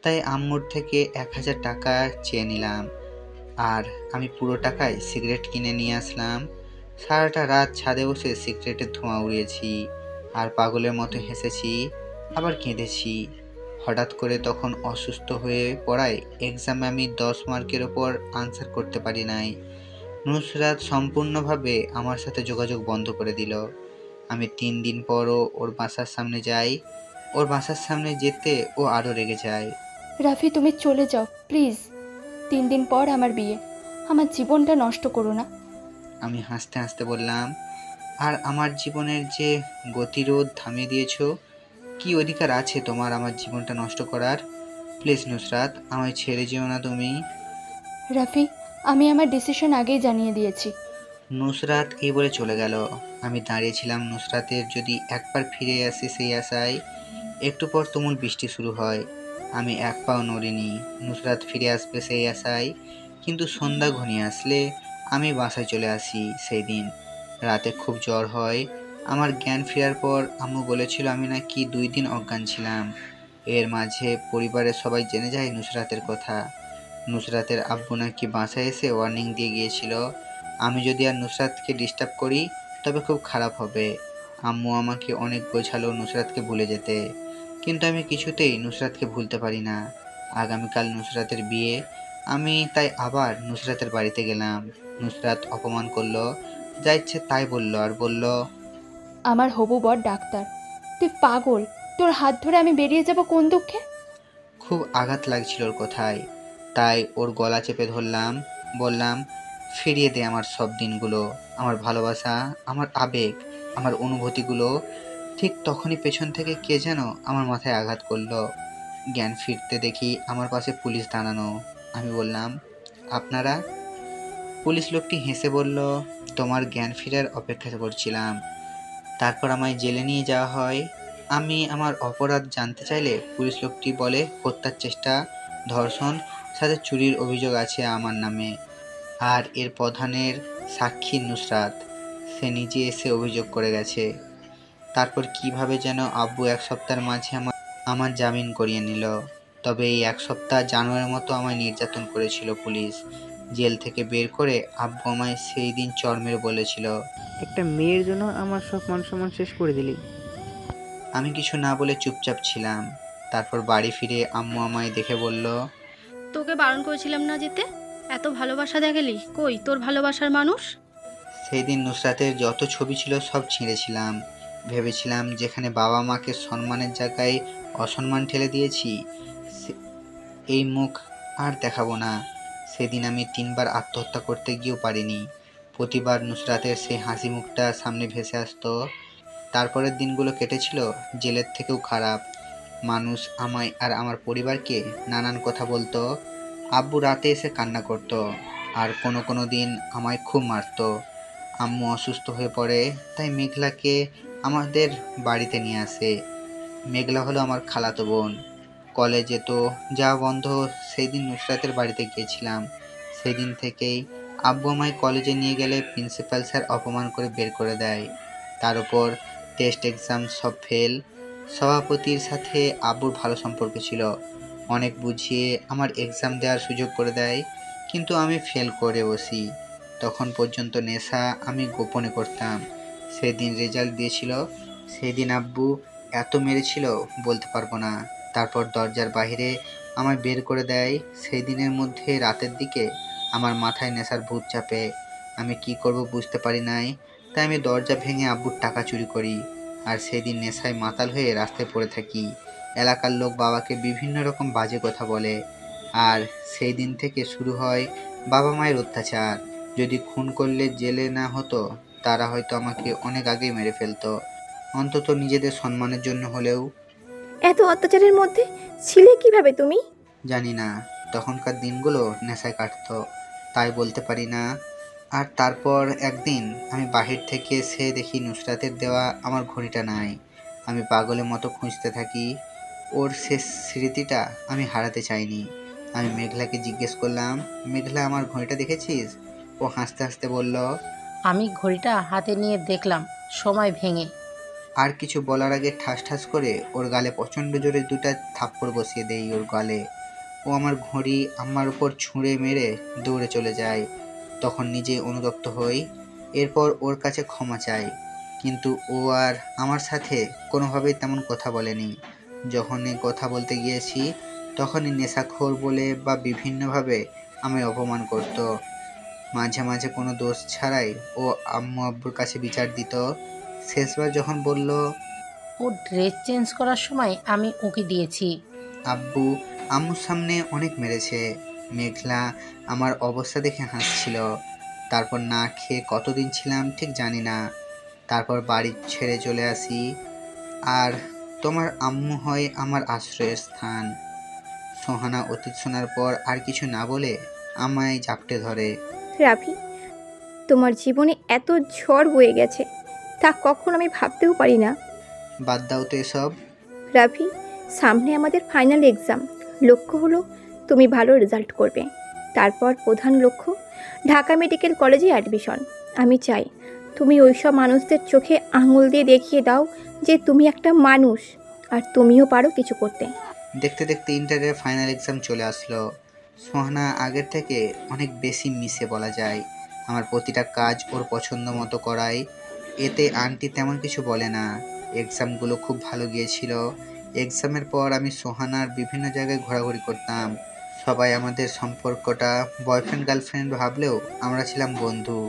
তাই আম্মুর থেকে 1000 টাকা চেয়ে নিলাম আর আমি পুরো টাকায় সিগারেট কিনে নিয়ে আসলাম। সারাটা রাত ছাদে বসে সিগারেটের ধোঁয়া উড়িয়েছি আর পাগলের মতো হেসেছি, আবার কেঁদেছি। হঠাৎ করে তখন অসুস্থ হয়ে পড়ায় এক্সামে আমি 10 মার্কের ওপর আনসার করতে পারি নাই। নুসরাত সম্পূর্ণভাবে আমার সাথে যোগাযোগ বন্ধ করে দিল। আমি 3 দিন পরও ওর বাসার সামনে যাই। ও ওর বাসার সামনে যেতে ও আরও রেগে যায়। রাফি তুমি চলে যাও প্লিজ। 3 দিন পর আমার বিয়ে, আমার জীবনটা নষ্ট করো না। আমি হাসতে হাসতে বললাম, আর আমার জীবনের যে গতিরোধ থামিয়ে দিয়েছো, কি অধিকার আছে তোমার আমার জীবনটা নষ্ট করার? প্লিজ নুসরাত, আমায় ছেড়ে যেও না তুমি। রাফি আমি আমার ডিসিশন আগেই জানিয়ে দিয়েছি। নুসরাত এই বলে চলে গেল। আমি দাঁড়িয়েছিলাম নুসরাতের যদি একবার ফিরে আসে সেই আশায়। একটু পর তুমুল বৃষ্টি শুরু হয়। আমি এক পাও নড়িনি, নুসরাত ফিরে আসবে সেই আশায়। কিন্তু সন্ধ্যা ঘনিয়ে আসলে আমি বাসায় চলে আসি। সেই দিন রাতে খুব জ্বর হয়। আমার জ্ঞান ফেরার পর আম্মু বলেছিল আমি নাকি 2 দিন অজ্ঞান ছিলাম। এর মাঝে পরিবারের সবাই জেনে যায় নুসরাতের কথা। নুসরাতের আব্বু নাকি বাসায় এসে ওয়ার্নিং দিয়ে গিয়েছিল, আমি যদি আর নুসরাতকে ডিস্টার্ব করি তবে খুব খারাপ হবে। আম্মু আমাকে অনেক বোঝালো নুসরাতকে ভুলে যেতে, কিন্তু আমি কিছুতেই নুসরাতকে ভুলতে পারি না। আগামীকাল নুসরাতের বিয়ে, আমি তাই আবার নুসরাতের বাড়িতে গেলাম। নুসরাত অপমান করলো, যা ইচ্ছে তাই বলল, আর বলল, আমার হবু বর ডাক্তার, তুই পাগল, তোর হাত ধরে আমি বেরিয়ে যাব কোন দুঃখে। খুব আঘাত লাগছিল ওর কথায়, তাই ওর গলা চেপে ধরলাম। বললাম, ফিরিয়ে দে আমার সব দিনগুলো, আমার ভালোবাসা, আমার আবেগ, আমার অনুভূতিগুলো। ঠিক তখনই পেছন থেকে কে যেন আমার মাথায় আঘাত করলো। জ্ঞান ফিরতে দেখি আমার পাশে পুলিশ দাঁড়ানো। আমি বললাম, আপনারা? পুলিশ লোকটি হেসে বলল, তোমার জ্ঞান ফেরার অপেক্ষা করছিলাম। তারপর আমায় জেলে নিয়ে যাওয়া হয়। আমি আমার অপরাধ জানতে চাইলে পুলিশ লোকটি বলে হত্যার চেষ্টা, ধর্ষণ, সাথে চুরির অভিযোগ আছে আমার নামে। আর এর প্রধানের সাক্ষী নুসরাত, সে নিজে এসে অভিযোগ করে গেছে। তারপর কিভাবে যেন আব্বু 1 সপ্তাহের মাঝে আমার জামিন করিয়ে নিল। তবে এই 1 সপ্তাহ জানোয়ারের মতো আমায় নির্যাতন করেছিল পুলিশ। জেল থেকে বের করে আব্বু আমায় সেই দিন চড় মেরে বলেছিল, একটা মেয়ের জন্য আমার সব মান সম্মান শেষ করে দিলি। আমি কিছু না বলে চুপচাপ ছিলাম। তারপর বাড়ি ফিরে আম্মু আমায় দেখে বলল, তোকে বারণ করেছিলাম না যেতে, এত ভালোবাসা দেখালি, কই তোর ভালোবাসার মানুষ? সেই দিন নুসরাতের যত ছবি ছিল সব ছিঁড়েছিলাম। ভেবেছিলাম যেখানে বাবা মাকে সম্মানের জায়গায় অসম্মান ঠেলে দিয়েছি, এই মুখ আর দেখাবো না। সেদিন আমি 3 বার আত্মহত্যা করতে গিয়েও পারিনি। প্রতিবার নুসরাতের সেই হাসি মুখটা সামনে ভেসে আসতো। তারপরের দিনগুলো কেটেছিল জেলের থেকেও খারাপ। মানুষ আমায় আর আমার পরিবারকে নানান কথা বলতো। আব্বু রাতে এসে কান্না করত, আর কোনো দিন আমায় খুব মারতো। আম্মু অসুস্থ হয়ে পড়ে, তাই মেঘলাকে আমাদের বাড়িতে নিয়ে আসে। মেঘলা হলো আমার খালাতো বোন। কলেজে তো যাওয়া বন্ধ, সেই দিন নুসরাতের বাড়িতে গিয়েছিলাম। সেই দিন থেকেই আব্বু আমায় কলেজে নিয়ে গেলে প্রিন্সিপাল স্যার অপমান করে বের করে দেয়। তার উপর টেস্ট এক্সাম সব ফেল। সভাপতির সাথে আব্বুর ভালো সম্পর্ক ছিল, অনেক বুঝিয়ে আমার এক্সাম দেওয়ার সুযোগ করে দেয়, কিন্তু আমি ফেল করে বসি। তখন পর্যন্ত নেশা আমি গোপনে করতাম। সেদিন রেজাল্ট দিয়েছিল, সেদিন আব্বু এত মেরেছিল বলতে পারবো না। তারপর দরজার বাইরে আমায় বের করে দেয়। সেই দিনের মধ্যে রাতের দিকে আমার মাথায় নেশার ভূত চাপে। আমি কি করব বুঝতে পারি নাই, তাই আমি দরজা ভেঙে আব্বুর টাকা চুরি করি। আর সেদিন নেশায় মাতাল হয়ে রাস্তায় পড়ে থাকি। এলাকার লোক বাবাকে বিভিন্ন রকম বাজে কথা বলে। আর সেই দিন থেকে শুরু হয় বাবা মায়ের অত্যাচার। যদি খুন করলে জেলে না হতো, তারা হয়তো আমাকে অনেক আগেই মেরে ফেলতো, অন্তত নিজেদের সম্মানের জন্য হলেও। এত অত্যাচারের মধ্যে ছিলে কিভাবে তুমি? জানি না, তখনকার দিনগুলো নেশায় কাটতো, তাই বলতে পারি না। আর তারপর একদিন আমি বাহির থেকে এসে দেখি নুসরাতের দেওয়া আমার ঘড়িটা নাই। আমি পাগলের মতো খুঁজতে থাকি। ওর শেষ স্মৃতিটা আমি হারাতে চাইনি। আমি মেঘলাকে জিজ্ঞেস করলাম, মেঘলা আমার ঘড়িটা দেখেছিস? ও হাসতে হাসতে বলল, আমি ঘড়িটা হাতে নিয়ে দেখলাম সময় ভেঙে। আর কিছু বলার আগে ঠাস ঠাস করে ওর গালে প্রচণ্ড জোরে 2টা থাপ্পড় বসিয়ে দেই ওর গালে। ও আমার ঘড়ি আমার উপর ছুঁড়ে মেরে দৌড়ে চলে যায়। তখন নিজেই অনুতপ্ত হই। এরপর ওর কাছে ক্ষমা চাই, কিন্তু ও আর আমার সাথে কোনোভাবেই তেমন কথা বলেনি। যখনই কথা বলতে গিয়েছি তখনই নেশাখোর বলে বা বিভিন্নভাবে আমায় অপমান করত। মাঝে মাঝে কোনো দোষ ছাড়াই ও আম্মু আব্বুর কাছে বিচার দিত। শেষবার যখন বলল, ও ড্রেস চেঞ্জ করার সময় আমি ওকে দিয়েছি। আব্বু আম্মুর সামনে অনেক মেরেছে। মেঘলা আমার অবস্থা দেখে হাসছিল। তারপর না খেয়ে কতদিন ছিলাম ঠিক জানি না। তারপর বাড়ি ছেড়ে চলে আসি। আর তোমার আম্মু হয় আমার আশ্রয়ের স্থান। সোহানা অতীত শোনার পর আর কিছু না বলে আমায় জাপটে ধরে। রাফি, তোমার জীবনে এত ঝড় বয়ে গেছে তা কখন আমি ভাবতেও পারি না। বাদ দাও তো এসব। রাফি, সামনে আমাদের ফাইনাল এক্সাম। লক্ষ্য হলো তুমি ভালো রেজাল্ট করবে। তারপর প্রধান লক্ষ্য ঢাকা মেডিকেল কলেজে অ্যাডমিশন। আমি চাই তুমি ওইসব মানুষদের চোখে আঙুল দিয়ে দেখিয়ে দাও যে তুমি একটা মানুষ আর তুমিও পারো কিছু করতে। দেখতে দেখতে ইন্টারের ফাইনাল এক্সাম চলে আসলো। সোহানা আগের থেকে অনেক বেশি মিশে বলা যায়। আমার প্রতিটা কাজ ওর পছন্দ মতো করায়। এতে আন্টি তেমন কিছু বলে না। এক্সামগুলো খুব ভালো গিয়েছিল। এক্সামের পর আমি সোহানার বিভিন্ন জায়গায় ঘোরাঘুরি করতাম। সবাই আমাদের সম্পর্কটা বয়ফ্রেন্ড গার্লফ্রেন্ড ভাবলেও আমরা ছিলাম বন্ধু।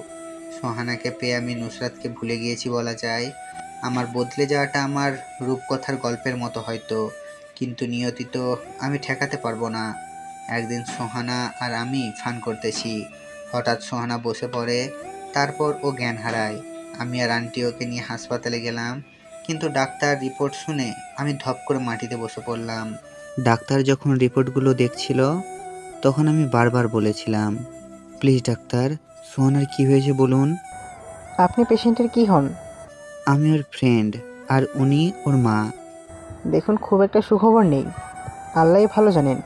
সোহানাকে পেয়ে আমি নুসরাতকে ভুলে গিয়েছি বলা যায়। আমার বদলে যাওয়াটা আমার রূপকথার গল্পের মতো হয়তো, কিন্তু নিয়তি তো আমি ঠেকাতে পারবো না। একদিন সোহানা আর আমি ফান করতেছি। হঠাৎ সোহানা বসে পড়ে, তারপর ও জ্ঞান হারায়। আমি আর আন্টি ওকে নিয়ে হাসপাতালে গেলাম, কিন্তু ডাক্তার রিপোর্ট শুনে আমি ধপ করে মাটিতে বসে পড়লাম। ডাক্তার যখন রিপোর্টগুলো দেখছিল তখন আমি বারবার বলেছিলাম, প্লিজ ডাক্তার, সোহানার কি হয়েছে বলুন। আপনি পেশেন্টের কি হন? আমি ওর ফ্রেন্ড, আর উনি ওর মা। দেখুন, খুব একটা সুখবর নেই, আল্লাহই ভালো জানেন।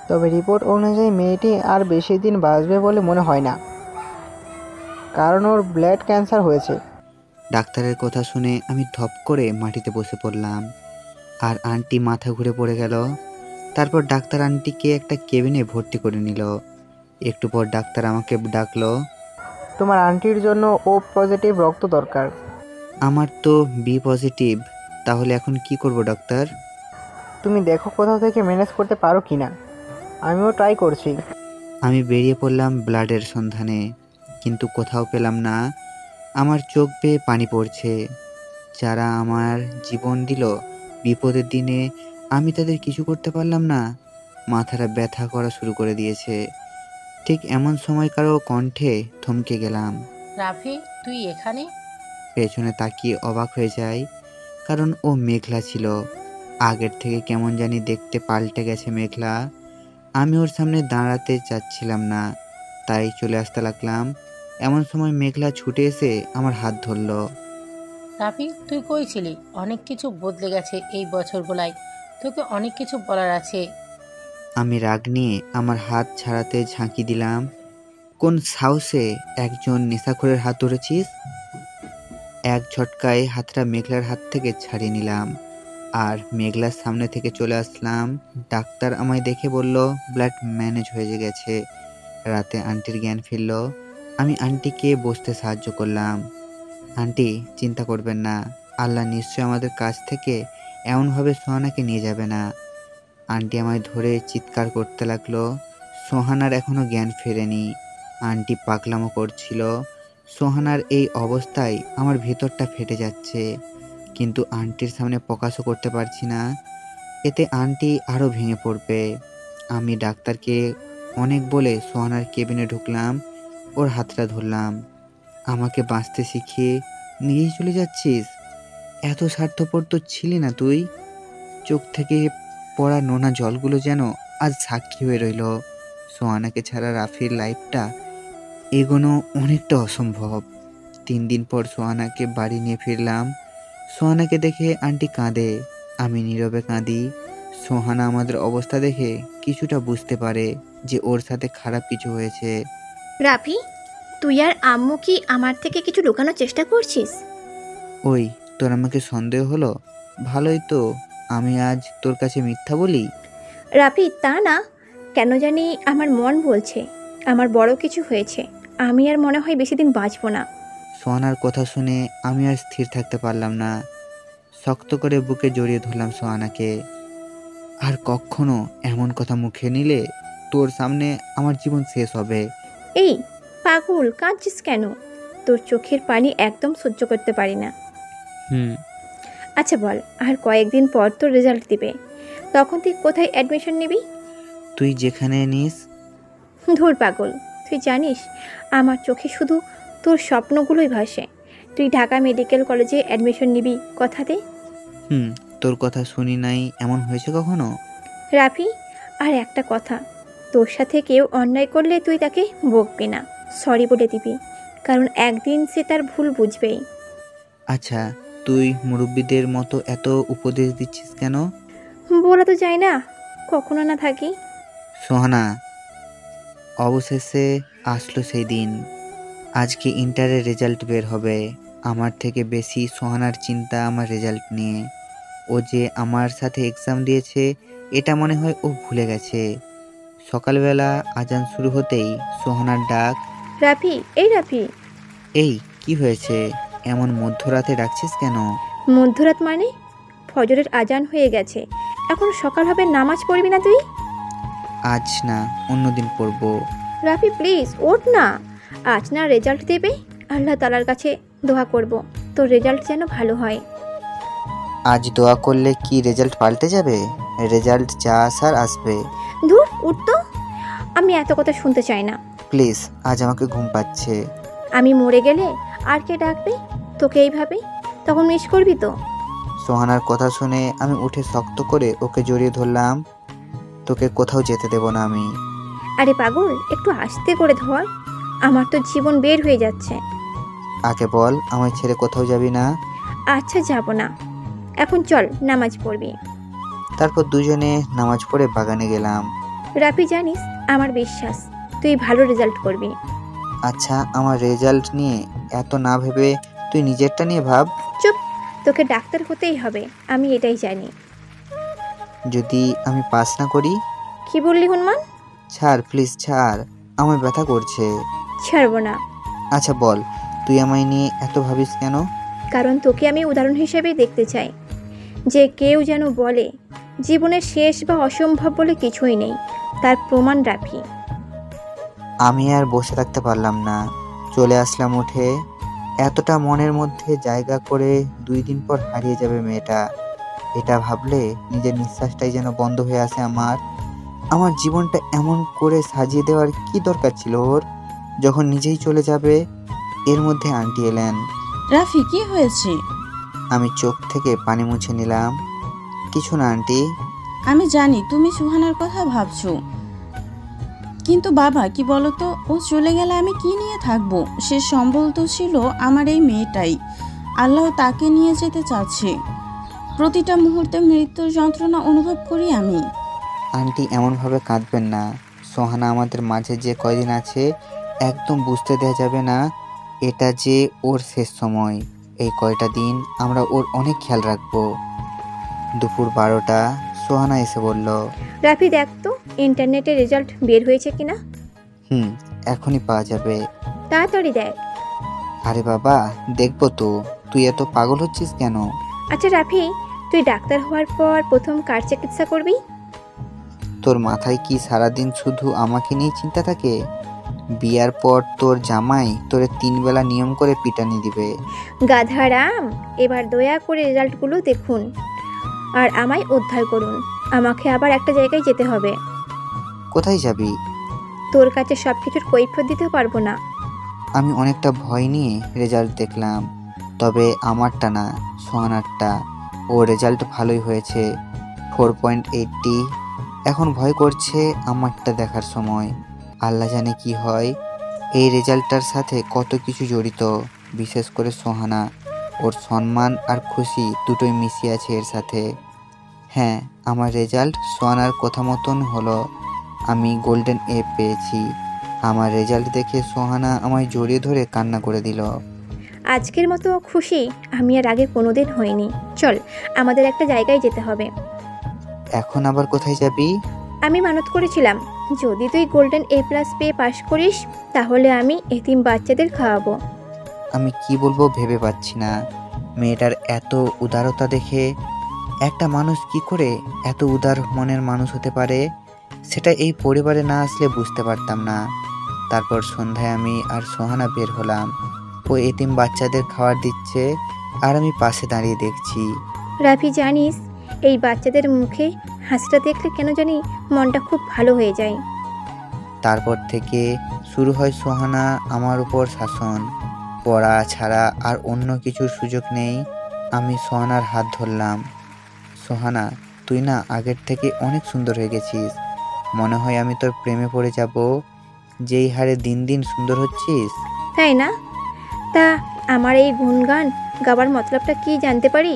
তবে রিপোর্ট অনুযায়ী মেয়েটি আর বেশি দিন বাঁচবে বলে মনে হয় না, কারণ ওর ব্লাড ক্যান্সার হয়েছে। ডাক্তারের কথা শুনে আমি ধপ করে মাটিতে বসে পড়লাম, আর আন্টি মাথা ঘুরে পড়ে গেল। তারপর ডাক্তার আন্টিকে একটা কেবিনে ভর্তি করে নিল। একটু পর ডাক্তার আমাকে ডাকলো। তোমার আন্টির জন্য ও পজিটিভ রক্ত দরকার। আমার তো বি পজিটিভ। তাহলে এখন কি করব ডাক্তার? তুমি দেখো কোথাও থেকে ম্যানেজ করতে পারো কি না। আমিও ট্রাই করছি। আমি বেরিয়ে পড়লাম ব্লাডের সন্ধানে, কিন্তু কোথাও পেলাম না। আমার চোখ বেয়ে পানি পড়ছে। যারা আমার জীবন দিল বিপদের দিনে, আমি তাদের কিছু করতে পারলাম না। মাথাটা ব্যথা করা শুরু করে দিয়েছে। ঠিক এমন সময় কারো কণ্ঠে থমকে গেলাম। রাফি, তুই এখানে? পেছনে তাকিয়ে অবাক হয়ে যাই, কারণ ও মেঘলা ছিল। আগের থেকে কেমন জানি দেখতে পাল্টে গেছে মেঘলা। আমি ওর সামনে দাঁড়াতে চাচ্ছিলাম না, তাই চলে আসতে লাগলাম। এমন সময় মেঘলা ছুটে এসে আমার হাত ধরল। রাফি, তুই কই ছিলি? অনেক কিছু বদলে গেছে এই বছরগুলাই, তোকে অনেক কিছু বলার আছে। আমি রাগ নিয়ে আমার হাত ছাড়াতে ঝাঁকি দিলাম। কোন সাহসে একজন নেশাখোরের হাত ধরেছিস? এক ঝটকায় হাতটা মেঘলার হাত থেকে ছাড়িয়ে নিলাম, আর মেঘলার সামনে থেকে চলে আসলাম। ডাক্তার আমায় দেখে বলল, ব্লাড ম্যানেজ হয়ে গেছে। রাতে আন্টির জ্ঞান ফিরল। আমি আন্টিকে বসতে সাহায্য করলাম। আন্টি, চিন্তা করবেন না, আল্লাহ নিশ্চয় আমাদের কাছ থেকে এমনভাবে সোহানাকে নিয়ে যাবে না। আন্টি আমায় ধরে চিৎকার করতে লাগলো। সোহানার এখনো জ্ঞান ফেরেনি। আন্টি পাগলামো করছিল। সোহানার এই অবস্থায় আমার ভেতরটা ফেটে যাচ্ছে, কিন্তু আন্টির সামনে প্রকাশও করতে পারছি না। এতে আন্টি আরও ভেঙে পড়বে। আমি ডাক্তারকে অনেক বলে সোহানার কেবিনে ঢুকলাম, ওর হাতটা ধরলাম। আমাকে বাঁচতে শিখিয়ে নিজেই চলে যাচ্ছিস? এত স্বার্থপর তো ছিলি না তুই। চোখ থেকে পড়া নোনা জলগুলো যেন আজ সাক্ষী হয়ে রইল। সোহানাকে ছাড়া রাফির লাইফটা এগোনো অনেকটা অসম্ভব। 3 দিন পর সোহানাকে বাড়ি নিয়ে ফিরলাম। সোহানাকে দেখে আন্টি কাঁদে, আমি নীরবে কাঁদি। সোহানা আমাদের অবস্থা দেখে কিছুটা বুঝতে পারে যে ওর সাথে খারাপ কিছু হয়েছে। রাফি, তুই আর আম্মু কি আমার থেকে কিছু লুকানোর চেষ্টা করছিস? ওই, তোর আমাকে সন্দেহ হলো? ভালোই তো আমি আজ তোর কাছে মিথ্যা বলি। রাফি, তা না, কেন জানি আমার মন বলছে আমার বড় কিছু হয়েছে। আমি আর মনে হয় বেশি দিন বাঁচবো না। সোহানার কথা শুনে আমি আর স্থির থাকতে পারলাম না। শক্ত করে বুকে জড়িয়ে ধরলাম সোহানাকে। আর কখনো এমন কথা মুখে নিলে তোর সামনে আমার জীবন শেষ হবে। এই পাগল, কাঁদছিস কেন? তোর চোখের পানি একদম সহ্য করতে পারি না। আচ্ছা বল, আর কয়েকদিন পর তোর রেজাল্ট দিবে, তখন তুই কোথায় অ্যাডমিশন নিবি? তুই যেখানে নিস। ধুর পাগল, তুই জানিস আমার চোখে শুধু তোর স্বপ্নগুলোই ভাসে। তুই ঢাকা মেডিকেল কলেজে অ্যাডমিশন নিবি, কথা দে। তোর কথা শুনি নাই এমন হয়েছে কখনো? রাফি, আর একটা কথা, তোর সাথে কেউ অন্যায় করলে তুই তাকে বকবি না, সরি বলে দিবি, কারণ একদিন সে তার ভুল বুঝবেই। আচ্ছা, তুই মুরব্বীদের মতো এত উপদেশ দিচ্ছিস কেন? বলা তো যায় না, কখনো না থাকি। সোহানা, অবশেষে আসলো সেই দিন। আজকে ইন্টারের রেজাল্ট বের হবে। আমার থেকে বেশি সোহানার চিন্তা আমার রেজাল্ট নিয়ে। ও যে আমার সাথে এক্সাম দিয়েছে এটা মনে হয় ও ভুলে গেছে। সকালবেলা আজান শুরু হতেই সোহানার ডাক। রাফি, এই রাফি। এই কি হয়েছে, এমন মধ্যরাতে ডাকছিস কেন? মধ্যরাত মানে? ফজরের আজান হয়ে গেছে, এখন সকাল হবে, নামাজ পড়বি না তুই? আজ না, অন্যদিন পড়বো। রাফি প্লিজ ওঠ না, আজ না রেজাল্ট দেবে, আল্লাহ তাআলার কাছে দোয়া করব তোর রেজাল্ট যেন ভালো হয়। আজ দোয়া করলে কি রেজাল্ট পাল্টে যাবে? রেজাল্ট যা আসার আসবে। ধুর, উঠ তো, আমি এত কথা শুনতে চাই না। প্লিজ, আজ আমাকে ঘুম পাচ্ছে। আমি মরে গেলে আর কে ডাকবে তোকে এইভাবে? তখন মিস করবি তো। সোহানার কথা শুনে আমি উঠে শক্ত করে ওকে জড়িয়ে ধরলাম। তোকে কোথাও যেতে দেব না আমি। আরে পাগল, একটু আস্তে করে ধর, আমার তো জীবন বের হয়ে যাচ্ছে। আগে বল, আমায় ছেড়ে কোথাও যাবি না? আচ্ছা যাব না, এখন চল নামাজ পড়বি। তারপর দুজনে নামাজ পড়ে বাগানে গেলাম। রাফি জানিস, আমার বিশ্বাস তুই ভালো রেজাল্ট করবি। আচ্ছা, আমার রেজাল্ট নিয়ে এত না ভেবে তুই নিজেরটা নিয়ে ভাব। চুপ, তোকে ডাক্তার হতেই হবে, আমি এটাই জানি। যদি আমি পাস না করি? কি বললি হনুমান? ছাড় প্লিজ, ছাড়, আমার ব্যথা করছে। ছাড়বো না। আচ্ছা বল, তুই আমায় নিয়ে এত ভাবিস কেন? কারণ তোকে আমি উদাহরণ হিসেবে দেখতে চাই, যে কেউ যেন বলে জীবনের শেষ বা অসম্ভব বলে কিছুই নেই, তার প্রমাণ রাফি। আমি আর বসে থাকতে পারলাম না, চলে আসলাম উঠে। এতটা মনের মধ্যে জায়গা করে 2 দিন পর হারিয়ে যাবে মেয়েটা, এটা ভাবলে নিজের নিঃশ্বাসটাই যেন বন্ধ হয়ে আসে আমার জীবনটা এমন করে সাজিয়ে দেওয়ার কি দরকার ছিল ওর, যখন নিজেই চলে যাবে। এর মধ্যে আন্টি এলেন। রাফি, কি হয়েছে? আমি চোখ থেকে পানি মুছে নিলাম। কিছু না আন্টি। আমি জানি তুমি সুহানার কথা ভাবছো, কিন্তু বাবা কি বলতো, ও চলে গেলে আমি কি নিয়ে থাকবো? সে সম্বল তো ছিল আমার এই মেয়েটাই, আল্লাহ তাকে নিয়ে যেতে চাচ্ছে। প্রতিটা মুহূর্তে মৃত্যুর যন্ত্রণা অনুভব করি আমি। আন্টি এমনভাবে কাঁদবেন না, সোহানা আমাদের মাঝে যে কয়দিন আছে একদম বুঝতে দেওয়া যাবে না এটা যে ওর শেষ সময়। এই কয়টা দিন আমরা ওর অনেক খেয়াল রাখবো। দুপুর 12টা সোহানা এসে বলল, রাফি দেখ তো ইন্টারনেটে রেজাল্ট বের হয়েছে কিনা। এখনই পাওয়া যাবে। তাড়াতাড়ি দেখ। আরে বাবা, দেখবো তো, তুই এত পাগল হচ্ছিস কেন? আচ্ছা রাফি, তুই ডাক্তার হওয়ার পর প্রথম কার চিকিৎসা করবি? তোর মাথায় কি সারাদিন শুধু আমাকে নিয়ে চিন্তা থাকে? বিয়ার পর তোর জামাই তোরে 3 বেলা নিয়ম করে পিটানি দিবে। গাধারাম, এবার দয়া করে রেজাল্টগুলো দেখুন আর আমায় উদ্ধার করুন। আমাকে আবার একটা জায়গায় যেতে হবে। কোথায় যাবি? তোর কাছে সবকিছুর কৈফিয়ত দিতে পারবো না। আমি অনেকটা ভয় নিয়ে রেজাল্ট দেখলাম, তবে আমারটা না, সোহানারটা। ও রেজাল্ট ভালোই হয়েছে, 4.80। এখন ভয় করছে আমারটা দেখার সময়। আল্লাহ জানে কি হয়। এই রেজাল্টটার সাথে কত কিছু জড়িত, বিশেষ করে সোহানা, ওর সম্মান আর খুশি দুটোই মিশিয়ে আছে এর সাথে। হ্যাঁ, আমার রেজাল্ট সোহানার কথা মতন হলো, আমি গোল্ডেন এ পেয়েছি। আমার রেজাল্ট দেখে সোহানা আমায় জড়িয়ে ধরে কান্না করে দিল। আজকের মতো খুশি আমি আর আগে কোনোদিন হইনি। চল, আমাদের একটা জায়গায় যেতে হবে। এখন আবার কোথায় যাবি? আমি মানত করেছিলাম, যদি তুই গোল্ডেন A+ পেয়ে পাশ করিস তাহলে আমি এতিম বাচ্চাদের খাওয়াবো। আমি কি বলবো ভেবে পাচ্ছি না। মেয়েটার এত উদারতা দেখে একটা মানুষ কি করে এত উদার মনের মানুষ হতে পারে, সেটা এই পরিবারে না আসলে বুঝতে পারতাম না। তারপর সন্ধ্যায় আমি আর সোহানা বের হলাম। ও এতিম বাচ্চাদের খাবার দিচ্ছে আর আমি পাশে দাঁড়িয়ে দেখছি। রাফি, জানিস এই বাচ্চাদের মুখে হাসিটা দেখলে কেন জানি মনটা খুব ভালো হয়ে যায়। তারপর থেকে শুরু হয় সোহানা আমার উপর শাসন। পড়া ছাড়া আর অন্য কিছুর সুযোগ নেই। আমি সোহানার হাত ধরলাম। সোহানা, তুই না আগের থেকে অনেক সুন্দর হয়ে গেছিস। মনে হয় আমি তোর প্রেমে পড়ে যাব। যেই হারে দিন দিন সুন্দর হচ্ছিস। তাই না? তা আমার এই গুণগান গাবার মতলবটা কি জানতে পারি?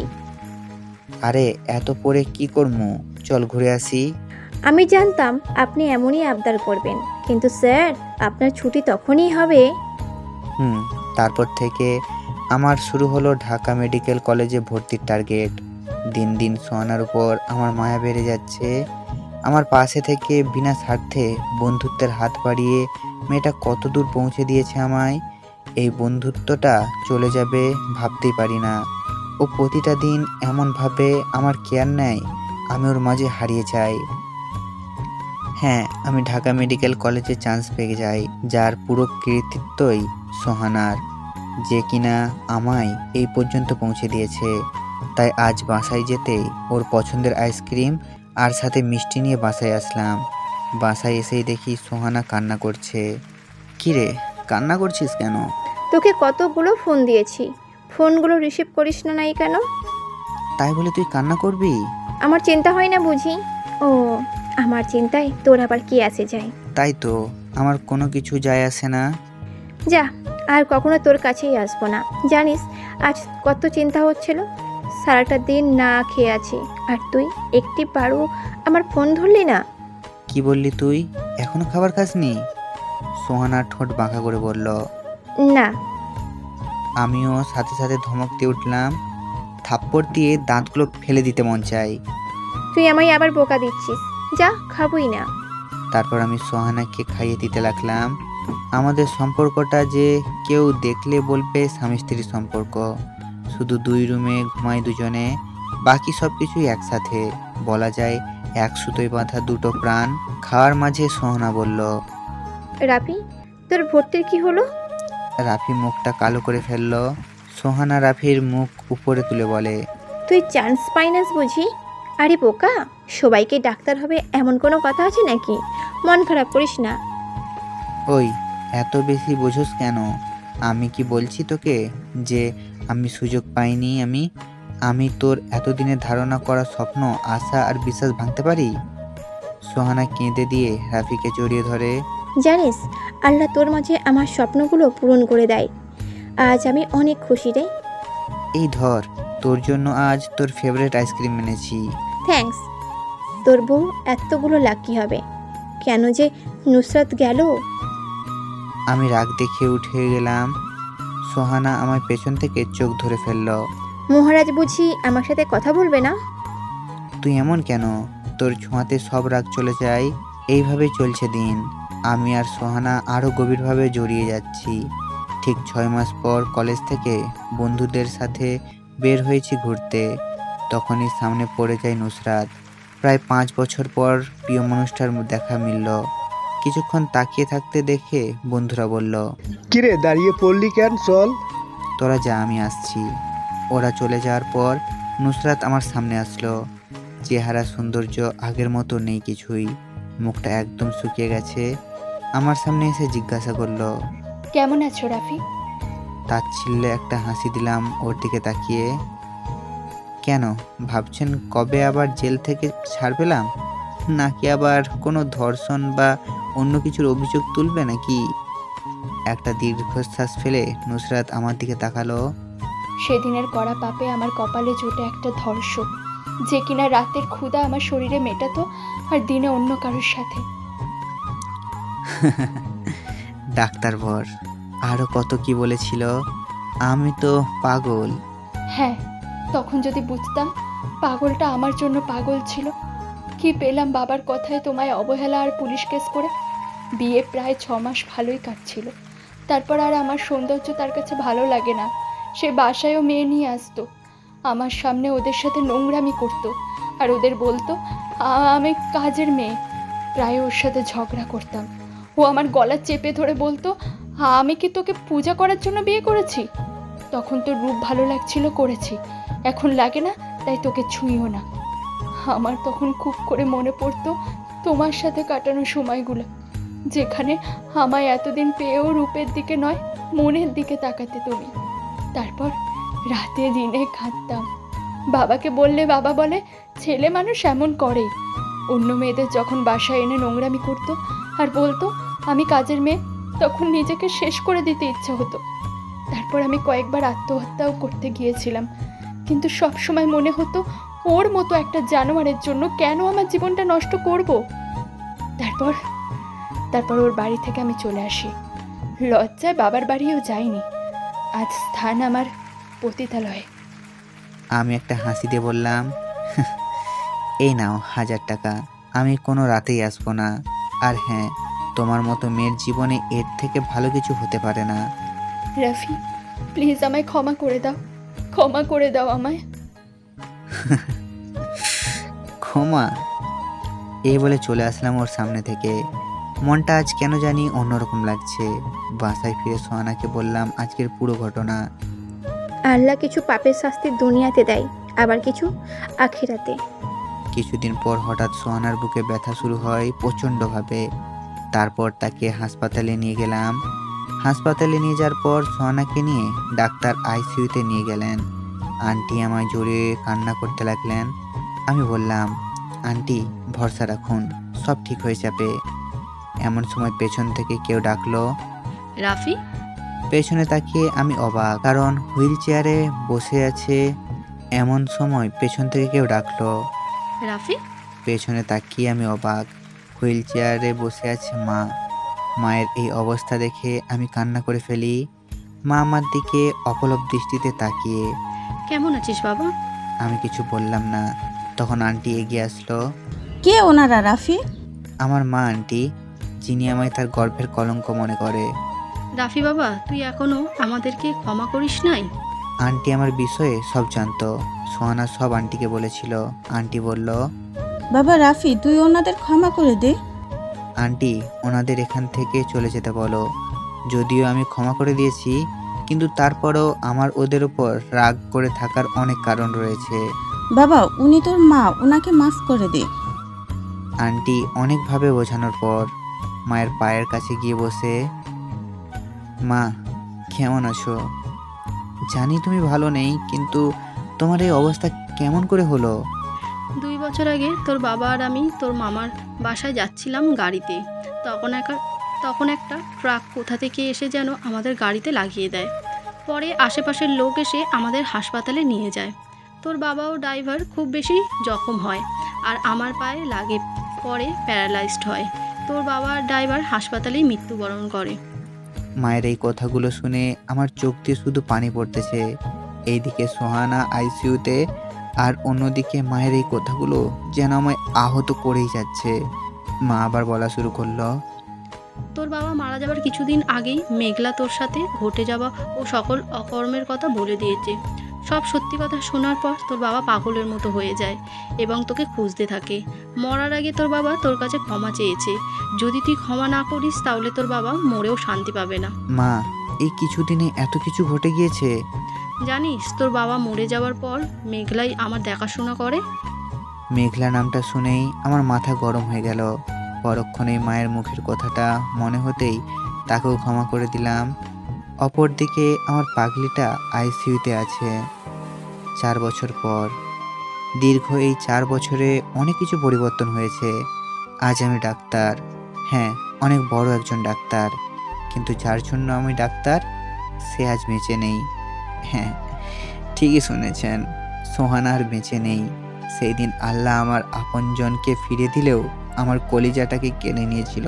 আরে এত পরে কি করবো, চল ঘুরে আসি। আমি জানতাম আপনি এমনই আবদার করবেন, কিন্তু স্যার আপনার ছুটি তখনই হবে। তারপর থেকে আমার শুরু হলো ঢাকা মেডিকেল কলেজে ভর্তির টার্গেট। দিন দিন সোহানার উপর আমার মায়া বেড়ে যাচ্ছে। আমার পাশে থেকে বিনা স্বার্থে বন্ধুত্বের হাত বাড়িয়ে মেয়েটা কত দূর পৌঁছে দিয়েছে আমায়। এই বন্ধুত্বটা চলে যাবে ভাবতেই পারি না। ও প্রতিটা দিন এমনভাবে আমার কেয়ার নেয়, আমি ওর মাঝে হারিয়ে যাই। হ্যাঁ, আমি ঢাকা মেডিকেল কলেজে চান্স পেয়ে যাই, যার পুরো কৃতিত্বই সোহানার, যে কিনা আমায় এই পর্যন্ত পৌঁছে দিয়েছে। তাই আজ বাসায় যেতেই ওর পছন্দের আইসক্রিম আর সাথে মিষ্টি নিয়ে বাসায় আসলাম। বাসায় এসেই দেখি সোহানা কান্না করছে। কিরে, কান্না করছিস কেন? তোকে কতগুলো ফোন দিয়েছি, ফোনগুলো রিসিভ করিস না নাই কেন? তাই বলে তুই কান্না করবি? আমার চিন্তা হয় না বুঝি? ও, আমার চিন্তায় তোর আবার কি আসে যায়? তাই তো, আমার কোনো কিছু যায় আসে না। যা, আর কখনো তোর কাছেই আসবো না। জানিস আজ কত চিন্তা হচ্ছিল, সারাটা দিন না খেয়ে আছি, আর তুই একটি বারও আমার ফোন ধরলি না। কি বললি তুই? এখনো খাবার খাসনি? সোহানা ঠোঁট বাঁকা করে বলল। না। আমিও সাথে সাথে ধমক দিয়ে উঠলাম। থাপ্পড় দিয়ে দাঁতগুলো ফেলে দিতে মন চাই। তুই আমায় আবার বোকা দিচ্ছিস, যা, খাবই না। তারপর আমি সোহানাকে খাইয়ে দিতে লাগলাম। আমাদের সম্পর্কটা যে কেউ দেখলে বলবে স্বামী স্ত্রীর সম্পর্ক। শুধু 2 রুমে ঘুমাই দুজনে, বাকি সব কিছুই একসাথে। বলা যায় এক সুতোয় বাঁধা 2টো প্রাণ। খাওয়ার মাঝে সোহানা বলল, রাফি, তোর ভর্তির কি হলো? রাফি মুখটা কালো করে ফেলল। সোহানা রাফির মুখ উপরে তুলে বলে, তুই চান্স পাইনাস বুঝি? আরে বোকা, সবাইকে ডাক্তার হবে এমন কোনো কথা আছে নাকি? মন খারাপ করিস না। ওই, এত বেশি বোঝোস কেন? আমি কি বলছি তোকে যে আমি সুযোগ পাইনি? আমি তোর এতদিনের ধারণা করা স্বপ্ন, আশা আর বিশ্বাস ভাঙতে পারি? সোহানা কেঁদে দিয়ে রাফিকে জড়িয়ে ধরে। জানিস আল্লাহ তোর মাঝে আমার স্বপ্নগুলো পূরণ করে দেয়। আজ আমি অনেক খুশি রে। এই ধর, তোর জন্য আজ তোর ফেভারিট আইসক্রিম এনেছি। থ্যাঙ্কস। তোর বউ এতগুলো লাকি হবে কেন যে নুসরাত গেল? আমি রাগ দেখে উঠে গেলাম। সোহানা আমার পেছন থেকে চোখ ধরে ফেলল। মহারাজ বুঝি আমার সাথে কথা বলবে না? তুই এমন কেন? তোর ছোঁয়াতে সব রাগ চলে যায়। এইভাবেই চলছে দিন। আমি আর সোহানা আরও গভীরভাবে জড়িয়ে যাচ্ছি। ঠিক 6 মাস পর কলেজ থেকে বন্ধুদের সাথে বের হয়েছি ঘুরতে। তখনই সামনে পড়ে যায় নুসরাত। প্রায় 5 বছর পর প্রিয় মানুষটার দেখা মিলল। কিছুক্ষণ তাকিয়ে থাকতে দেখে বন্ধুরা বলল, কিরে দাঁড়িয়ে পড়লি কেন? চল। তোরা যা, আমি আসছি। ওরা চলে যাওয়ার পর নুসরাত আমার সামনে আসলো। চেহারা সৌন্দর্য আগের মতো নেই কিছুই, মুখটা একদম শুকিয়ে গেছে। আমার সামনে এসে জিজ্ঞাসা করলো, কেমন আছো রাফি? তাচ্ছিল্যে একটা হাসি দিলাম ওর দিকে তাকিয়ে। কেন ভাবছেন কবে আবার জেল থেকে ছাড় পেলাম? নাকি আবার কোনো ধর্ষণ বা অন্য কিছুর অভিযোগ তুলবে নাকি? একটা দীর্ঘশ্বাস ফেলে নুসরাত আমার দিকে তাকালো। সেদিনের কড়া পাপে আমার কপালে জোটে একটা ধর্ষক, যে কিনা রাতের ক্ষুধা আমার শরীরে মেটাতো আর দিনে অন্য কারোর সাথে। ডাক্তার বর আরো কত কি বলেছিল। আমি তো পাগল। হ্যাঁ, তখন যদি বুঝতাম পাগলটা আমার জন্য পাগল ছিল। কি পেলাম বাবার কথায় তোমায় অবহেলা আর পুলিশ কেস করে? বিয়ে প্রায় 6 মাস ভালোই কাটছিল। তারপর আর আমার সৌন্দর্য তার কাছে ভালো লাগে না। সে বাসায়ও মেয়ে নিয়ে আসতো, আমার সামনে ওদের সাথে নোংরামি করতো আর ওদের বলতো আমি কাজের মেয়ে। প্রায় ওর সাথে ঝগড়া করতাম। ও আমার গলা চেপে ধরে বলতো, আমি কি তোকে পূজা করার জন্য বিয়ে করেছি? তখন তোর রূপ ভালো লাগছিল করেছি, এখন লাগে না তাই তোকে ছুঁইও না। আমার তখন খুব করে মনে পড়তো তোমার সাথে কাটানো সময়গুলো, যেখানে আমায় এতদিন পেয়েও রূপের দিকে নয় মনের দিকে তাকাতে তুমি। তারপর রাতে দিনে কাঁদতাম। বাবাকে বললে বাবা বলে ছেলে মানুষ এমন করেই। অন্য মেয়েদের যখন বাসায় এনে নোংরামি করতো আর বলতো আমি কাজের মেয়ে, তখন নিজেকে শেষ করে দিতে ইচ্ছা হতো। তারপর আমি কয়েকবার আত্মহত্যাও করতে গিয়েছিলাম, কিন্তু সব সময় মনে হতো ওর মতো একটা জানোয়ারের জন্য কেন আমার জীবনটা নষ্ট করব। তারপর ওর বাড়ি থেকে আমি চলে আসি। লজ্জায় বাবার বাড়িও যাইনি। আজ স্থান আমার পতিতালয়ে। আমি একটা হাসি দিয়ে বললাম, এই নাও 1000 টাকা, আমি কোনো রাতেই আসবো না। আর হ্যাঁ, তোমার মতো মেয়ের জীবনে এর থেকে ভালো কিছু হতে পারে না। রাফি, প্লিজ আমায় ক্ষমা করে দাও, ক্ষমা করে দাও আমায়। ক্ষমা? এই বলে চলে আসলাম ওর সামনে থেকে। মনটা আজ কেন জানি অন্যরকম লাগছে। বাসায় ফিরে সোহানাকে বললাম আজকের পুরো ঘটনা। আল্লাহ কিছু পাপের শাস্তি দুনিয়াতে দেয়, আবার কিছু আখিরাতে। কিছুদিন পর হঠাৎ সোহানার বুকে ব্যথা শুরু হয় প্রচণ্ডভাবে। তারপর তাকে হাসপাতালে নিয়ে গেলাম। হাসপাতালে নিয়ে যাওয়ার পর সোহানাকে নিয়ে ডাক্তার আইসিইউতে নিয়ে গেলেন। আন্টি আমায় জড়িয়ে কান্না করতে লাগলেন। আমি বললাম, আন্টি ভরসা রাখুন, সব ঠিক হয়ে যাবে। এমন সময় পেছন থেকে কেউ ডাকলো, রাফি। পেছনে তাকিয়ে আমি অবাক, কারণ হুইল চেয়ারে বসে আছে। এমন সময় পেছন থেকে কেউ ডাকলো, রাফি। পেছনে তাকিয়ে আমি অবাক, হুইল চেয়ারে বসে আছে মা। মায়ের এই অবস্থা দেখে আমি কান্না করে ফেলি। মা আমার দিকে অপলক দৃষ্টিতে তাকিয়ে। কেমন আছিস বাবা? আমি কিছু বললাম না। তখন আন্টি এগিয়ে আসলো। কে ওনারা রাফি? আমার মা আন্টি, যিনি আমায় তার গর্ভের কলঙ্ক মনে করে। রাফি বাবা, তুই এখনো আমাদেরকে ক্ষমা করিস নাই? আন্টি আমার বিষয়ে সব জানতো। সোহানা সব আন্টিকে বলেছিল। আন্টি বলল, বাবা রাফি, তুই ওনাদের ক্ষমা করে দে। আন্টি ওনাদের এখান থেকে চলে যেতে বলো। যদিও আমি ক্ষমা করে দিয়েছি, কিন্তু তারপরও আমার ওদের উপর রাগ করে থাকার অনেক কারণ রয়েছে। বাবা, উনি তোর মা, ওনাকে মাফ করে দে। আন্টি অনেকভাবে বোঝানোর পর মায়ের পায়ের কাছে গিয়ে বসে, মা কেমন আছো? জানি তুমি ভালো নেই, কিন্তু তোমার এই অবস্থা কেমন করে হলো? 2 বছর আগে তোর বাবা আর আমি তোর মামার বাসায় যাচ্ছিলাম গাড়িতে। তখন একটা ট্রাক কোথা থেকে এসে যেন আমাদের গাড়িতে লাগিয়ে দেয়। পরে আশেপাশের লোক এসে আমাদের হাসপাতালে নিয়ে যায়। তোর বাবা ও ড্রাইভার খুব বেশি জখম হয়, আর আমার পায়ে লাগে, পরে প্যারালাইজড হয়। তোর বাবা আর ড্রাইভার হাসপাতালেই মৃত্যুবরণ করে। মায়ের এই কথাগুলো শুনে আমার চোখ দিয়ে শুধু পানি পড়তেছে। এইদিকে সোহানা আইসিইউতে, আর অন্যদিকে মায়ের এই কথাগুলো যেন আমায় আহত করেই যাচ্ছে। মা আবার বলা শুরু করলো, তোর বাবা মারা যাবার কিছুদিন আগেই মেঘলা তোর সাথে ঘটে যাওয়া ও সকল অকর্মের কথা বলে দিয়েছে। সব সত্যি কথা শোনার পর তোর বাবা পাগলের মতো হয়ে যায় এবং তোকে খুঁজতে থাকে। মরার আগে তোর বাবা তোর কাছে ক্ষমা চেয়েছে। যদি তুই ক্ষমা না করিস তাহলে তোর বাবা মরেও শান্তি পাবে না। মা এই কিছুদিনে এত কিছু ঘটে গিয়েছে? জানিস তোর বাবা মরে যাওয়ার পর মেঘলাই আমার দেখাশোনা করে। মেঘলা নামটা শুনেই আমার মাথা গরম হয়ে গেল। পরক্ষণেই মায়ের মুখের কথাটা মনে হতেই তাকেও ক্ষমা করে দিলাম। অপরদিকে আমার পাগলিটা আইসিইউতে আছে 4 বছর পর। দীর্ঘ এই 4 বছরে অনেক কিছু পরিবর্তন হয়েছে। আজ আমি ডাক্তার, হ্যাঁ অনেক বড় একজন ডাক্তার, কিন্তু যার জন্য আমি ডাক্তার সে আজ বেঁচে নেই। হ্যাঁ ঠিকই শুনেছেন, সোহানা আর বেঁচে নেই। সেই দিন আল্লাহ আমার আপনজনকে ফিরে দিলেও আমার কলিজাটাকে কেড়ে নিয়েছিল।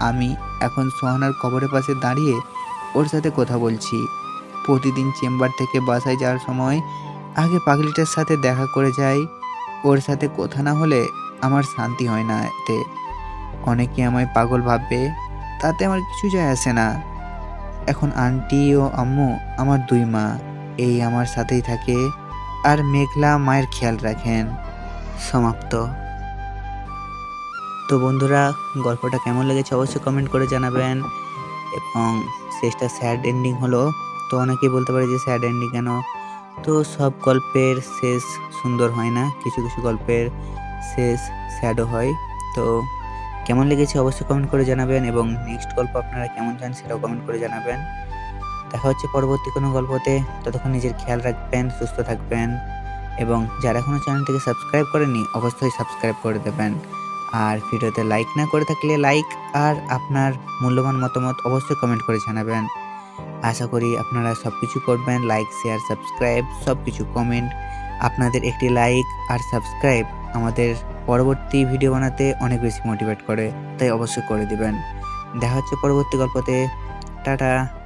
আমি এখন সোহানার কবরের পাশে দাঁড়িয়ে ওর সাথে কথা বলছি। প্রতিদিন চেম্বার থেকে বাসায় যাওয়ার সময় আগে পাগলিটার সাথে দেখা করে যাই। ওর সাথে কথা না হলে আমার শান্তি হয় না। এতে অনেকে আমায় পাগল ভাববে, তাতে আমার কিছু যায় আসে না। এখন আন্টি ও আম্মু আমার 2 মা, এই আমার সাথেই থাকে, আর মেঘলা মায়ের খেয়াল রাখেন। সমাপ্ত। তো বন্ধুরা, গল্পটা কেমন লেগেছে অবশ্যই কমেন্ট করে জানাবেন। এবং শেষটা স্যাড এন্ডিং হলো, তো অনেকেই বলতে পারে যে স্যাড এন্ডিং কেন। তো সব গল্পের শেষ সুন্দর হয় না, কিছু কিছু গল্পের শেষ স্যাডও হয়। তো কেমন লেগেছে অবশ্যই কমেন্ট করে জানাবেন, এবং নেক্সট গল্প আপনারা কেমন চান সেটাও কমেন্ট করে জানাবেন। দেখা হচ্ছে পরবর্তী কোনো গল্পতে। ততক্ষণ নিজের খেয়াল রাখবেন, সুস্থ থাকবেন, এবং যারা এখনও চ্যানেলটিকে সাবস্ক্রাইব করেনি অবশ্যই সাবস্ক্রাইব করে দেবেন। আর ভিডিওতে লাইক না করে থাকলে লাইক আর আপনার মূল্যবান মতামত অবশ্যই কমেন্ট করে জানাবেন। আশা করি আপনারা সব কিছু করবেন, লাইক শেয়ার সাবস্ক্রাইব সব কিছু কমেন্ট। আপনাদের একটি লাইক আর সাবস্ক্রাইব আমাদের পরবর্তী ভিডিও বানাতে অনেক বেশি মোটিভেট করে, তাই অবশ্যই করে দিবেন। দেখা হচ্ছে পরবর্তী গল্পতে। টাটা।